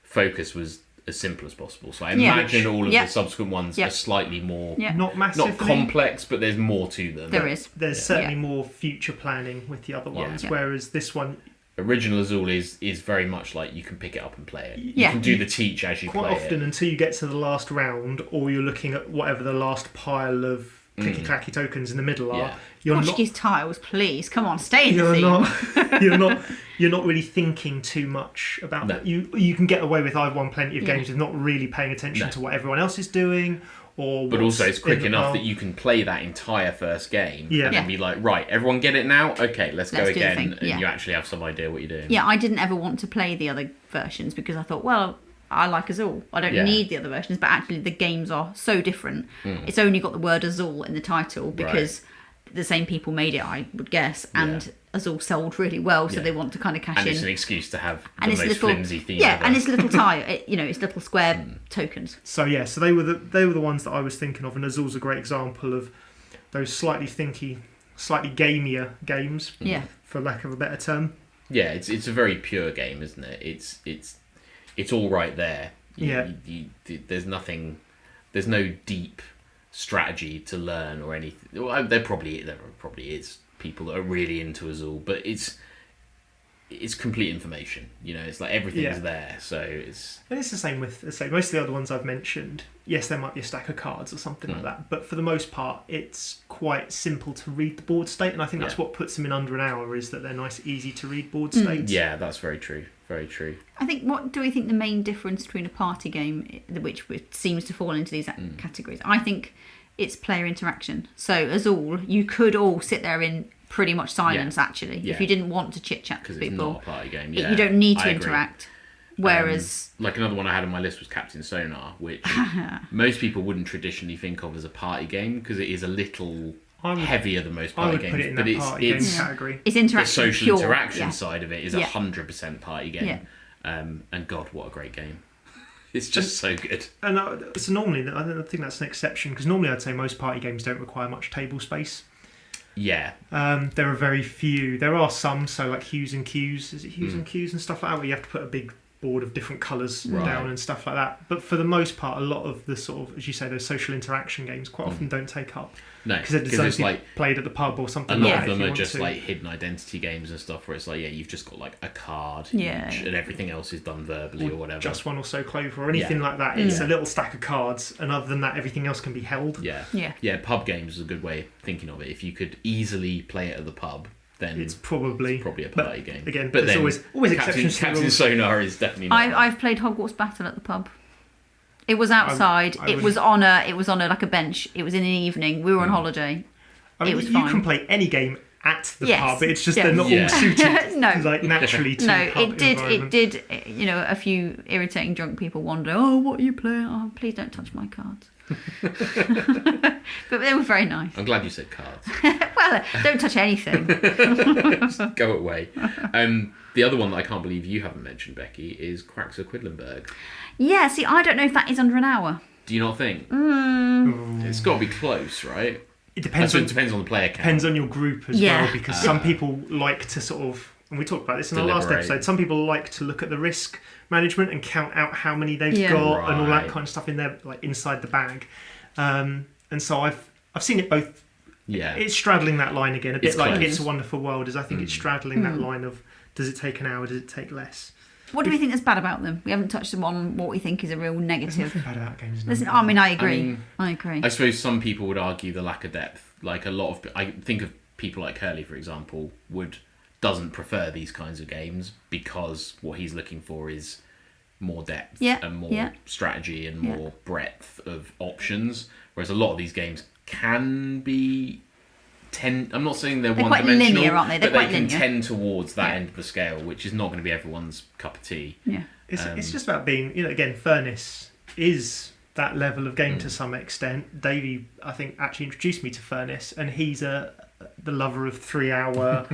focus was as simple as possible. So I imagine all of the subsequent ones are slightly more
not massively,
not complex, but there's more to them.
There's certainly more future planning with the other ones, whereas this one,
original Azul is very much like you can pick it up and play it. You can do the teach as you play it.
Quite often, until you get to the last round, or you're looking at whatever the last pile of clicky-clacky tokens in the middle are,
Portuguese tiles, please, come on, stay in the theme.
You're not really thinking too much about that. You can get away with, I've won plenty of games with not really paying attention to what everyone else is doing. But
also it's quick enough that you can play that entire first game and then be like, right, everyone get it now? Okay, let's go again. And you actually have some idea what you're doing.
Yeah, I didn't ever want to play the other versions because I thought, well, I like Azul. I don't need the other versions, but actually the games are so different. It's only got the word Azul in the title because the same people made it, I would guess, and Azul sold really well, so
Yeah.
they want to kind of cash
And
in.
it's an excuse to have
And
the
it's
most
little,
flimsy theme
yeah,
ever.
and it's little tile, it's little square tokens.
So yeah, so they were the ones that I was thinking of, and Azul's a great example of those slightly thinky, slightly gamier games,
Yeah.
for lack of a better term.
Yeah, it's a very pure game, isn't it? It's all right there. There's nothing. There's no deep strategy to learn or anything. Well, there probably is people that are really into Azul, but it's complete information. It's like everything's there. So it's
the same with most of the other ones I've mentioned. Yes, there might be a stack of cards or something like that, but for the most part, it's quite simple to read the board state, and I think that's what puts them in under an hour, is that they're nice, easy to read board states.
Yeah, that's very true. Very true.
I think, what do we think the main difference between a party game, which seems to fall into these categories? I think it's player interaction. So Azul, you could all sit there in pretty much silence, actually, if you didn't want to chit chat with
Because
people.
it's not a party game.
You don't need to
I
interact. Whereas,
like another one I had on my list was Captain Sonar, which most people wouldn't traditionally think of as a party game because it is a little heavier than most
I
party
would
games.
put it in
but
that
it's
party game category.
it's
the
interaction.
social
pure,
interaction side of it is 100% party game.
Yeah.
And God, what a great game! It's just so good.
And so normally, I don't think that's an exception, because normally I'd say most party games don't require much table space.
Yeah.
There are very few. There are some, so like Hues and Cues. Is it Hues and Cues and stuff like that, where you have to put a big board of different colours down and stuff like that. But for the most part, a lot of the sort of, as you say, those social interaction games quite often don't take up.
No,
because they're designed
it's
to be
like
played at the pub or something
a
like
lot
that.
of them
if you
are
want
just
to.
like hidden identity games and stuff, where it's like, you've just got like a card
Yeah.
each, and everything else is done verbally or whatever.
Just one or so clover or anything like that. It's a little stack of cards, and other than that, everything else can be held.
Yeah. Pub games is a good way of thinking of it. If you could easily play it at the pub, then
It's probably
a party game.
Again,
but
there's
then
always exceptions to the
Captain
rules.
Sonar is definitely not.
I've played Hogwarts Battle at the pub. It was outside.
I
it was on a like a bench. It was in an evening. We were on holiday.
I mean,
it was
you
fine.
can play any game at the
Yes.
pub. It's just
Yes.
they're not
Yeah.
all suited
No.
like naturally to
No,
pub
it did.
environment.
It did. A few irritating drunk people wander. Oh, what are you playing? Oh, please don't touch my cards. But they were very nice.
I'm glad you said cards.
Well, don't touch anything.
Go away. The other one that I can't believe you haven't mentioned, Becky, is Quaxo Quedlinburg.
Yeah. See, I don't know if that is under an hour.
Do you not think? It's got to be close, right?
It depends.
It depends on the player count.
Depends on your group as
Yeah.
well, because some people like to sort of, and we talked about this in our last
Deliberate.
episode, some people like to look at the risk management and count out how many they've
Yeah.
got and all that
Right.
kind of stuff in there, like inside the bag. And so I've seen it both.
Yeah.
It's straddling that line again, a bit
It's
like
close.
It's a Wonderful World. Is I think it's straddling that line of, does it take an hour? Does it take less?
What do we think is bad about them? We haven't touched on what we think is a real
There's
negative.
nothing bad about games.
Listen, I mean, I agree.
mean,
I agree.
I suppose some people would argue the lack of depth. Like I think of people like Curly, for example, doesn't prefer these kinds of games because what he's looking for is more depth and more strategy and more breadth of options. Whereas a lot of these games can be I'm not saying they're
quite
one-dimensional,
linear, aren't they? They're
but
quite
they can
linear.
tend towards that end of the scale, which is not going to be everyone's cup of tea.
Yeah.
It's just about being, again, Furnance is that level of game to some extent. Davey, I think, actually introduced me to Furnance, and he's the lover of 3-hour,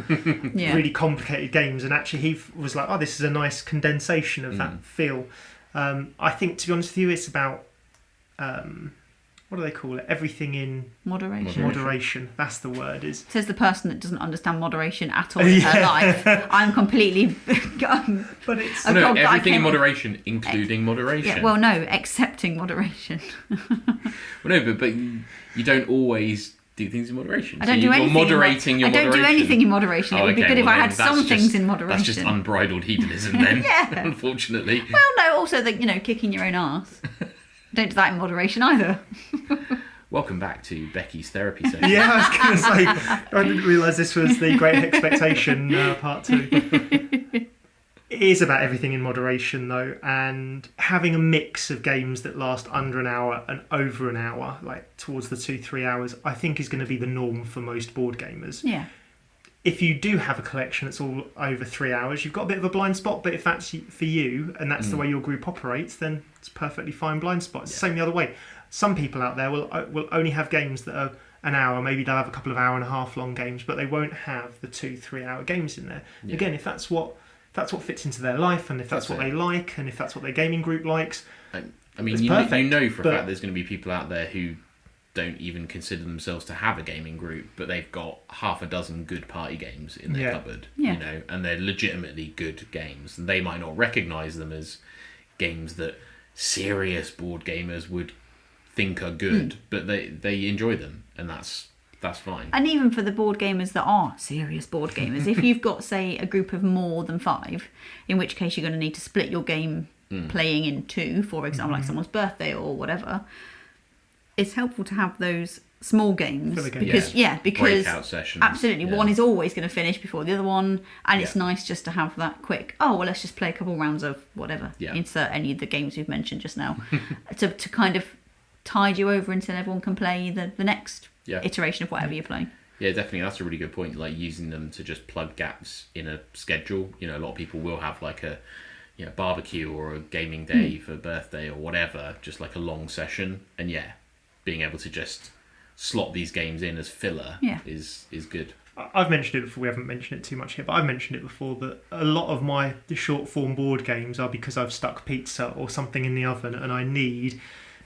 really complicated games. And actually, he was like, "Oh, this is a nice condensation of that feel." I think, to be honest with you, it's about what do they call it? Everything in
Moderation.
moderation. That's the word. Is
Says the person that doesn't understand moderation at all in her life. I'm completely.
but it's
A
No,
god that I
everything in
came-
moderation, including moderation.
Yeah, well, no, accepting moderation.
Well, no, but you don't always do things in moderation.
I don't
so
do
you're
anything.
moderating your
I don't
moderation.
do anything in moderation. It would be
okay,
good if
well
I had
then that's
some things
just-
in moderation.
That's just unbridled hedonism then,
Yeah.
unfortunately.
Well, no, also the kicking your own arse. Don't do that in moderation either.
Welcome back to Becky's therapy session.
yeah, I was going to say, I didn't realise this was the Great Expectation part 2. It is about everything in moderation, though, and having a mix of games that last under an hour and over an hour, like towards the 2-3 hours, I think is going to be the norm for most board gamers.
Yeah.
If you do have a collection that's all over 3 hours, you've got a bit of a blind spot, but if that's for you and that's the way your group operates, then it's a perfectly fine blind spot. It's the same the other way. Some people out there will only have games that are an hour. Maybe they'll have a couple of hour and a half long games, but they won't have the 2-3 hour games in there.
Yeah.
Again, if that's what fits into their life, and if that's what they like, and if that's what their gaming group likes,
I mean, you know for a fact there's going to be people out there who don't even consider themselves to have a gaming group, but they've got half a dozen good party games in their cupboard, you know, and they're legitimately good games. And they might not recognise them as games that serious board gamers would think are good, but they enjoy them, and that's fine.
And even for the board gamers that are serious board gamers, if you've got, say, a group of more than 5, in which case you're going to need to split your game playing in 2, for example, like someone's birthday or whatever, it's helpful to have those small games because
breakout sessions.
Absolutely, one is always going to finish before the other one, and it's nice just to have that quick. Oh well, let's just play a couple rounds of whatever. Insert any of the games we've mentioned just now to kind of tide you over until everyone can play the next iteration of whatever you're playing.
Yeah, definitely. That's a really good point. Like using them to just plug gaps in a schedule. You know, a lot of people will have like a barbecue or a gaming day for birthday or whatever, just like a long session, and being able to just slot these games in as filler is good.
I've mentioned it before, we haven't mentioned it too much here, but I've mentioned it before that a lot of my short form board games are because I've stuck pizza or something in the oven and I need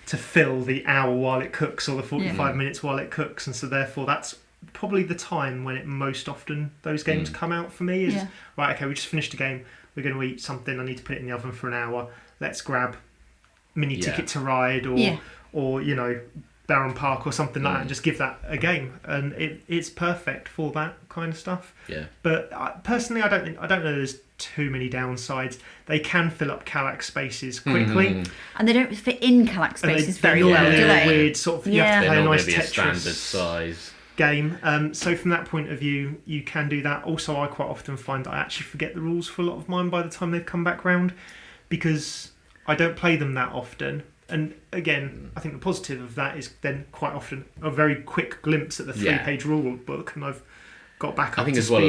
to fill the hour while it cooks or the 45 minutes while it cooks, and so therefore that's probably the time when it most often those games come out for me is right, okay, we just finished a game, we're going to eat something, I need to put it in the oven for an hour, let's grab Mini Ticket to Ride or you know, Barenpark or something like that, and just give that a game, and it's perfect for that kind of stuff. But personally, I don't know there's too many downsides. They can fill up Kallax spaces quickly,
and they don't fit in Kallax spaces very well, do they?
Weird sort of. You have to play a nice Tetris
standard size
game. So from that point of view, you can do that. Also, I quite often find that I actually forget the rules for a lot of mine by the time they've come back round, because I don't play them that often. And again, I think the positive of that is then quite often a very quick glimpse at the 3-page rule book, and I've got back up to speed.
I think as well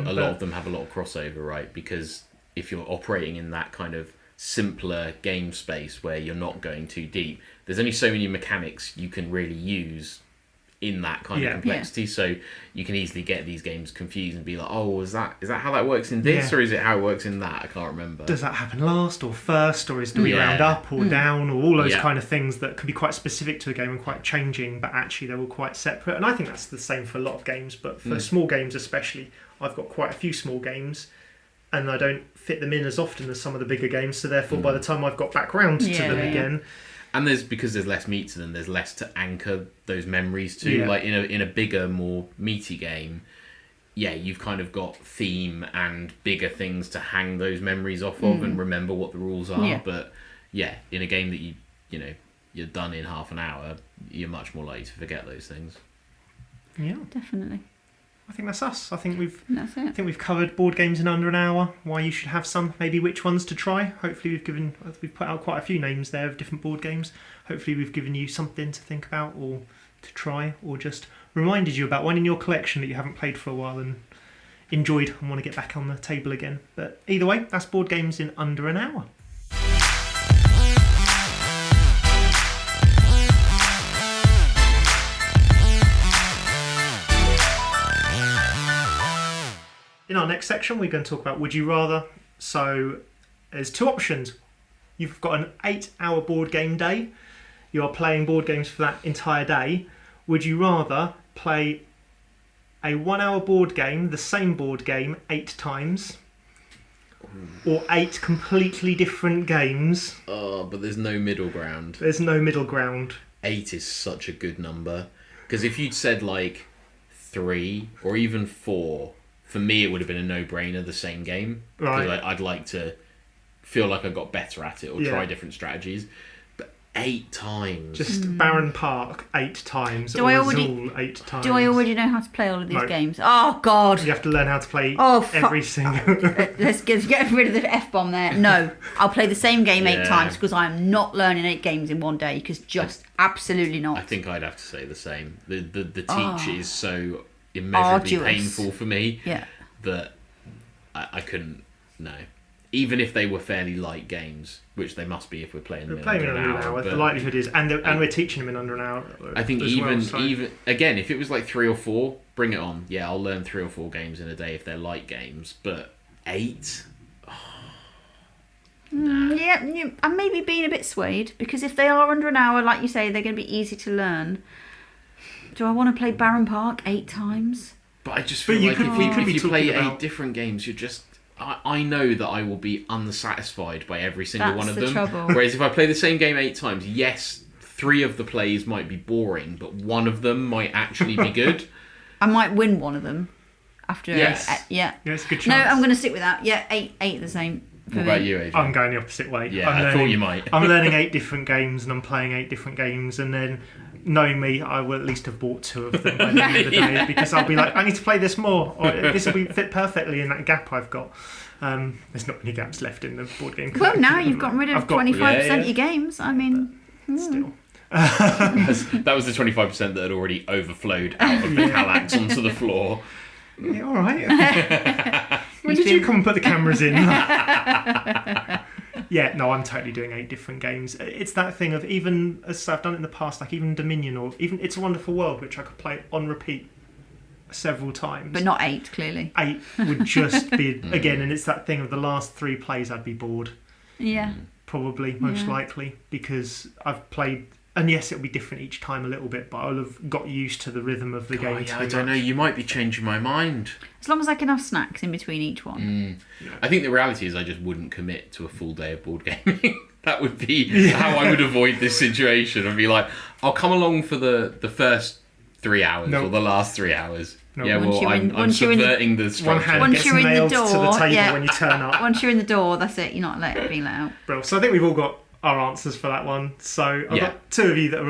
a lot of them have a lot of crossover, right? Because if you're operating in that kind of simpler game space where you're not going too deep, there's only so many mechanics you can really use in that kind of complexity, so you can easily get these games confused and be like, oh, is that how that works in this, or is it how it works in that? I can't remember.
Does that happen last or first, or do we round up or down, or all those kind of things that can be quite specific to a game and quite changing, but actually they're all quite separate. And I think that's the same for a lot of games, but for small games especially, I've got quite a few small games and I don't fit them in as often as some of the bigger games, so therefore by the time I've got back round to them again,
and because there's less meat to them, there's less to anchor those memories to. Like in a bigger, more meaty game, you've kind of got theme and bigger things to hang those memories off of and remember what the rules are. But in a game that you're done in half an hour, you're much more likely to forget those things.
Yeah, definitely.
I think that's us. I think
that's it.
I think we've covered board games in under an hour. Why you should have some, maybe which ones to try. Hopefully we've put out quite a few names there of different board games. Hopefully we've given you something to think about or to try, or just reminded you about one in your collection that you haven't played for a while and enjoyed and want to get back on the table again. But either way, that's board games in under an hour. In our next section, we're going to talk about Would You Rather. So there's 2 options. You've got an 8-hour board game day. You are playing board games for that entire day. Would you rather play a 1-hour board game, the same board game, 8 times, or 8 completely different games?
Oh, but there's no middle ground.
There's no middle ground.
8 is such a good number. Because if you'd said like 3 or even 4... For me, it would have been a no-brainer, the same game.
Right.
Because I'd like to feel like I got better at it or try different strategies. But 8 times.
Just Barenpark 8 times, or Azul 8 times.
Do I already know how to play all of these games? Oh, God.
You have to learn how to play every single...
Let's get rid of the F-bomb there. No, I'll play the same game 8 times because I'm not learning 8 games in one day, because absolutely not.
I think I'd have to say the same. The teach is so... immeasurably painful for me that I couldn't. No, even if they were fairly light games, which they must be if we're playing them
We're playing in under an hour. The likelihood is, and we're teaching them in under an hour.
I think even again, if it was like 3 or 4, bring it on. Yeah, I'll learn 3 or 4 games in a day if they're light games. But 8,
yeah, I'm maybe being a bit swayed because if they are under an hour, like you say, they're going to be easy to learn. Do I want to play Barenpark 8 times?
But I just feel like if you play 8 different games, you're just. I know that I will be unsatisfied by every single one of them.
Trouble.
Whereas if I play the same game 8 times, yes, 3 of the plays might be boring, but one of them might actually be good.
I might win one of them after.
Yes.
Yeah.
Yeah, it's a good chance.
No, I'm going to stick with that. Yeah, 8 the same.
What about you, Adrian?
I'm going the opposite way.
Yeah, I thought you might.
I'm learning 8 different games and I'm playing 8 different games, and then knowing me, I will at least have bought 2 of them by the end of the day because I'll be like, I need to play this more, or this will fit perfectly in that gap I've got. There's not many gaps left in the board game.
Well, now you've gotten rid of 25% of your games. I mean,
still.
That was the 25% that had already overflowed out of the Kallax onto the floor.
Yeah, all right. When did you come and put the cameras in? Yeah, no, I'm totally doing 8 different games. It's that thing of, even as I've done it in the past, like even Dominion or even It's a Wonderful World, which I could play on repeat several times.
but not 8, clearly.
8 would just be, again, and it's that thing of the last 3 plays I'd be bored.
Yeah.
Probably, most likely, because I've played, and yes, it'll be different each time a little bit, but I'll have got used to the rhythm of the game.
Yeah, I don't know, you might be changing my mind.
As long as I can have snacks in between each one.
I think the reality is I just wouldn't commit to a full day of board gaming. That would be how I would avoid this situation. I'd be like, I'll come along for the first 3 hours or the last 3 hours.
No.
Yeah, well, I'm subverting the structure.
One hand
Once
gets
you're in the
nailed to the
door,
table
yeah.
when you turn up.
Once you're in the door, that's it. You're not being let out.
Bro, so I think we've all got our answers for that one. So I've got 2 of you that are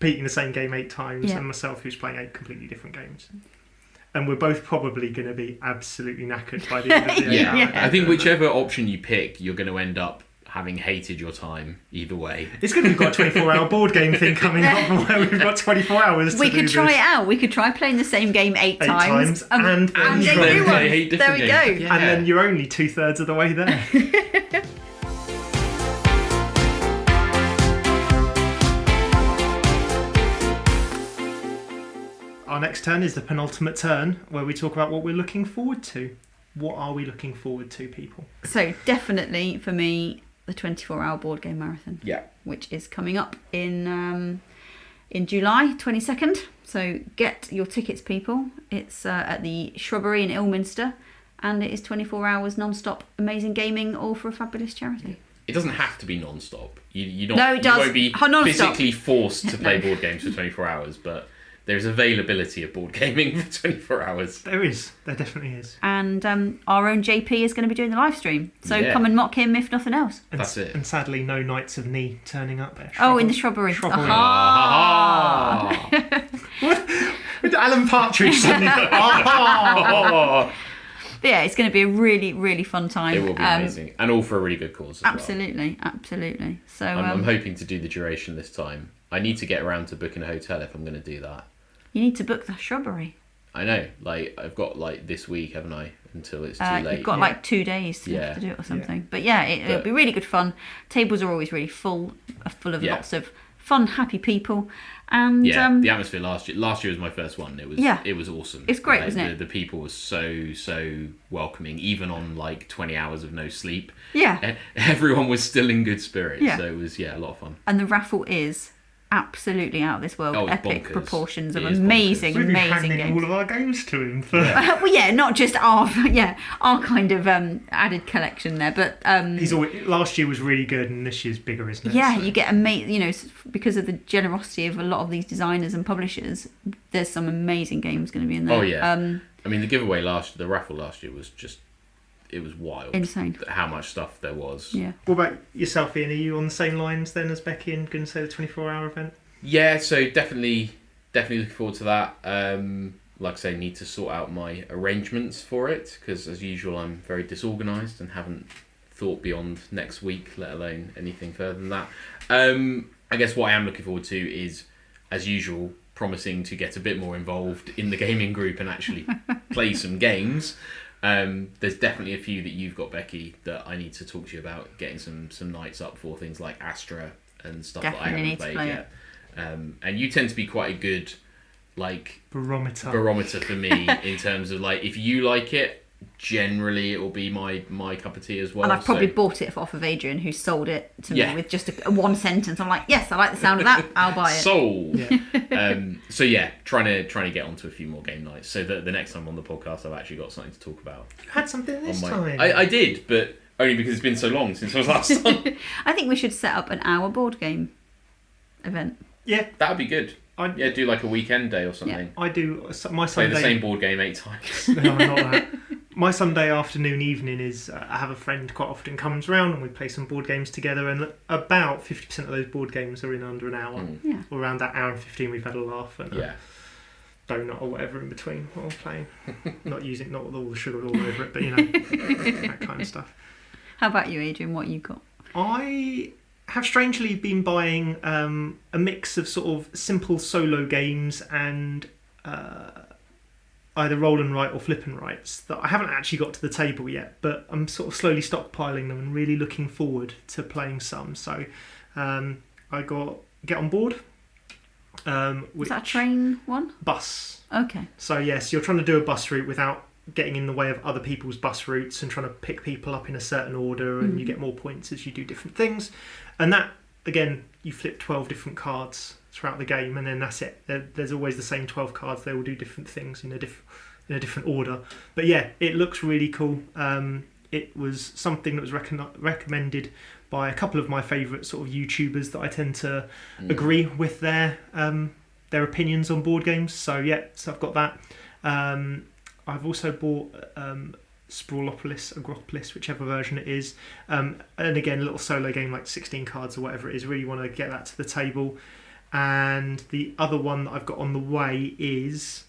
repeating the same game 8 times, and myself who's playing 8 completely different games. And we're both probably going to be absolutely knackered by the end of the 8 hours.
I think whichever option you pick, you're going to end up having hated your time either way.
It's good we've got a 24-hour board game thing coming up where we've got 24 hours to
We
do
could try
this.
it out. We could try playing the same game 8
8
times.
and
then
then
do
play
one.
8
There
different
we
games.
go.
Yeah.
And then you're only 2/3 of the way there. Our next turn is the penultimate turn, where we talk about what we're looking forward to. What are we looking forward to, people?
So definitely for me, the 24-hour board game marathon.
Yeah.
Which is coming up in July 22nd. So get your tickets, people. It's at the Shrubbery in Ilminster, and it is 24 hours non-stop amazing gaming, all for a fabulous charity.
It doesn't have to be non-stop. You
does.
won't be
Non-stop.
physically forced to play board games for 24 hours, but there's availability of board gaming for 24 hours.
There is. There definitely is.
And our own JP is going to be doing the live stream. So come and mock him if nothing else.
And,
That's it.
And sadly, no Knights of Knee turning up there.
Oh, in the shrubbery.
Shrubbery.
Aha!
What? With Alan Partridge suddenly.
Oh,
But yeah, it's going to be a really, really fun time.
it will be amazing. And all for a really good cause as well.
Absolutely. So
I'm hoping to do the duration this time. I need to get around to booking a hotel if I'm going to do that.
you need to book the shrubbery.
I know. Like, I've got, this week, haven't I? Until it's too late.
You've got 2 days to do it or something.
Yeah.
But yeah, it'll be really good fun. Tables are always really full of lots of fun, happy people. And
the atmosphere last year was my first one. It was awesome.
It's great, wasn't it?
The people were so welcoming, even on 20 hours of no sleep.
Yeah.
Everyone was still in good spirits.
Yeah.
So it was a lot of fun.
And the raffle is absolutely out of this world, epic
bonkers.
Proportions of
It is
amazing,
bonkers.
We've been
amazing
handing
games.
all of our games to him for.
Well, not just our kind of added collection there, but
He's always, last year was really good, and this year's bigger, isn't it?
yeah,
So-
you get because of the generosity of a lot of these designers and publishers. There's some amazing games going to be in there.
Oh yeah. I mean, the raffle last year was just. It was wild.
Insane.
How much stuff there was.
Yeah.
What about yourself, Ian? Are you on the same lines then as Becky and going to say the 24-hour event?
Yeah, so definitely looking forward to that. Like I say, need to sort out my arrangements for it because, as usual, I'm very disorganised and haven't thought beyond next week, let alone anything further than that. I guess what I am looking forward to is, as usual, promising to get a bit more involved in the gaming group and actually play some games. There's definitely a few that you've got, Becky, that I need to talk to you about getting some nights up for, things like Astra and stuff
Definitely
that I
need
haven't
to
played
play
yet. And you tend to be quite a good
Barometer
for me in terms of like, if you like it, generally it will be my cup of tea as well.
And I've probably bought it off of Adrian, who sold it to
Yeah.
me with just a one sentence. I'm like, yes, I like the sound of that. I'll buy it.
Sold.
Yeah.
So yeah, trying to get onto a few more game nights, so that the next time on the podcast I've actually got something to talk about.
You had something this time.
I did, but only because it's been so long since I was last on.
I think we should set up an hour board game event.
Yeah,
That would be good.
I
Do like a weekend day or something.
I do. My
Play
Sunday.
the same board game 8 times.
No, not that. My Sunday afternoon, evening is I have a friend quite often comes round and we play some board games together, and about 50% of those board games are in under an hour.
Yeah.
Or around that hour and 15 we've had a laugh and
Yeah.
donut or whatever in between while playing. Not with all the sugar all over it, but that kind of stuff.
How about you, Adrian? What you got?
I have strangely been buying a mix of sort of simple solo games and either roll and write or flip and writes that I haven't actually got to the table yet, but I'm sort of slowly stockpiling them and really looking forward to playing some. So I got Get On Board.
Is that a train one?
Bus.
Okay.
So yes, you're trying to do a bus route without getting in the way of other people's bus routes and trying to pick people up in a certain order, and you get more points as you do different things. And that, again, you flip 12 different cards throughout the game, and then that's it. There's always the same 12 cards. They will do different things in a different order. But yeah, it looks really cool. It was something that was recommended by a couple of my favourite sort of YouTubers that I tend to agree with their opinions on board games. So yeah, so I've got that. I've also bought Strawopolis, Quadropolis, whichever version it is. And again, a little solo game like 16 cards or whatever it is. Really want to get that to the table. And the other one that I've got on the way is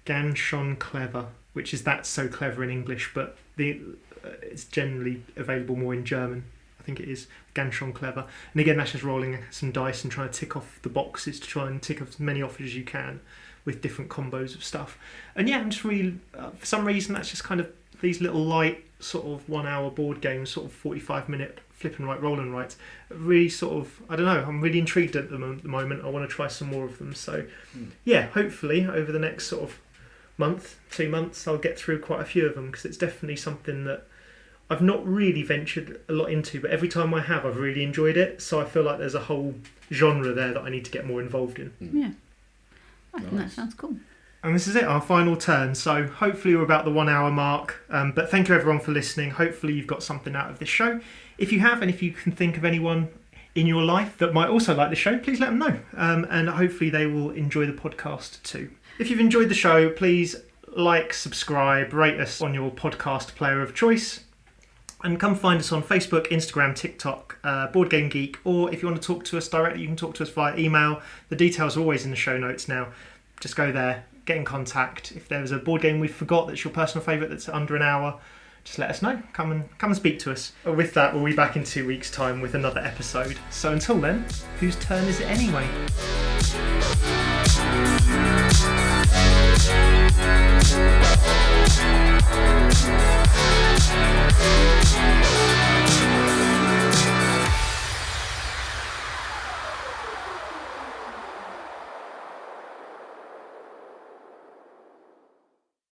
Ganshon Clever, which is That's So Clever in English, but it's generally available more in German. I think it is Ganshon Clever. And again, that's just rolling some dice and trying to tick off the boxes to try and tick off as many off as you can with different combos of stuff. And yeah, I'm just really, for some reason, that's just kind of these little light sort of 1 hour board games, sort of 45-minute flip and write, roll and write. Really sort of, I don't know, I'm really intrigued at the moment. I want to try some more of them. So yeah, hopefully over the next sort of month, 2 months, I'll get through quite a few of them, because it's definitely something that I've not really ventured a lot into, but every time I have, I've really enjoyed it. So I feel like there's a whole genre there that I need to get more involved in.
Yeah. I think that sounds cool.
And this is it, our final turn. So hopefully we're about the 1 hour mark. But thank you everyone for listening. Hopefully you've got something out of this show. If you have, and if you can think of anyone in your life that might also like the show, please let them know. And hopefully they will enjoy the podcast too. If you've enjoyed the show, please like, subscribe, rate us on your podcast player of choice. And come find us on Facebook, Instagram, TikTok, Board Game Geek, or if you want to talk to us directly, you can talk to us via email. The details are always in the show notes now. Just go there, get in contact. If there's a board game we forgot that's your personal favourite that's under an hour, just let us know. Come and speak to us. With that, we'll be back in 2 weeks' time with another episode. So until then, whose turn is it anyway?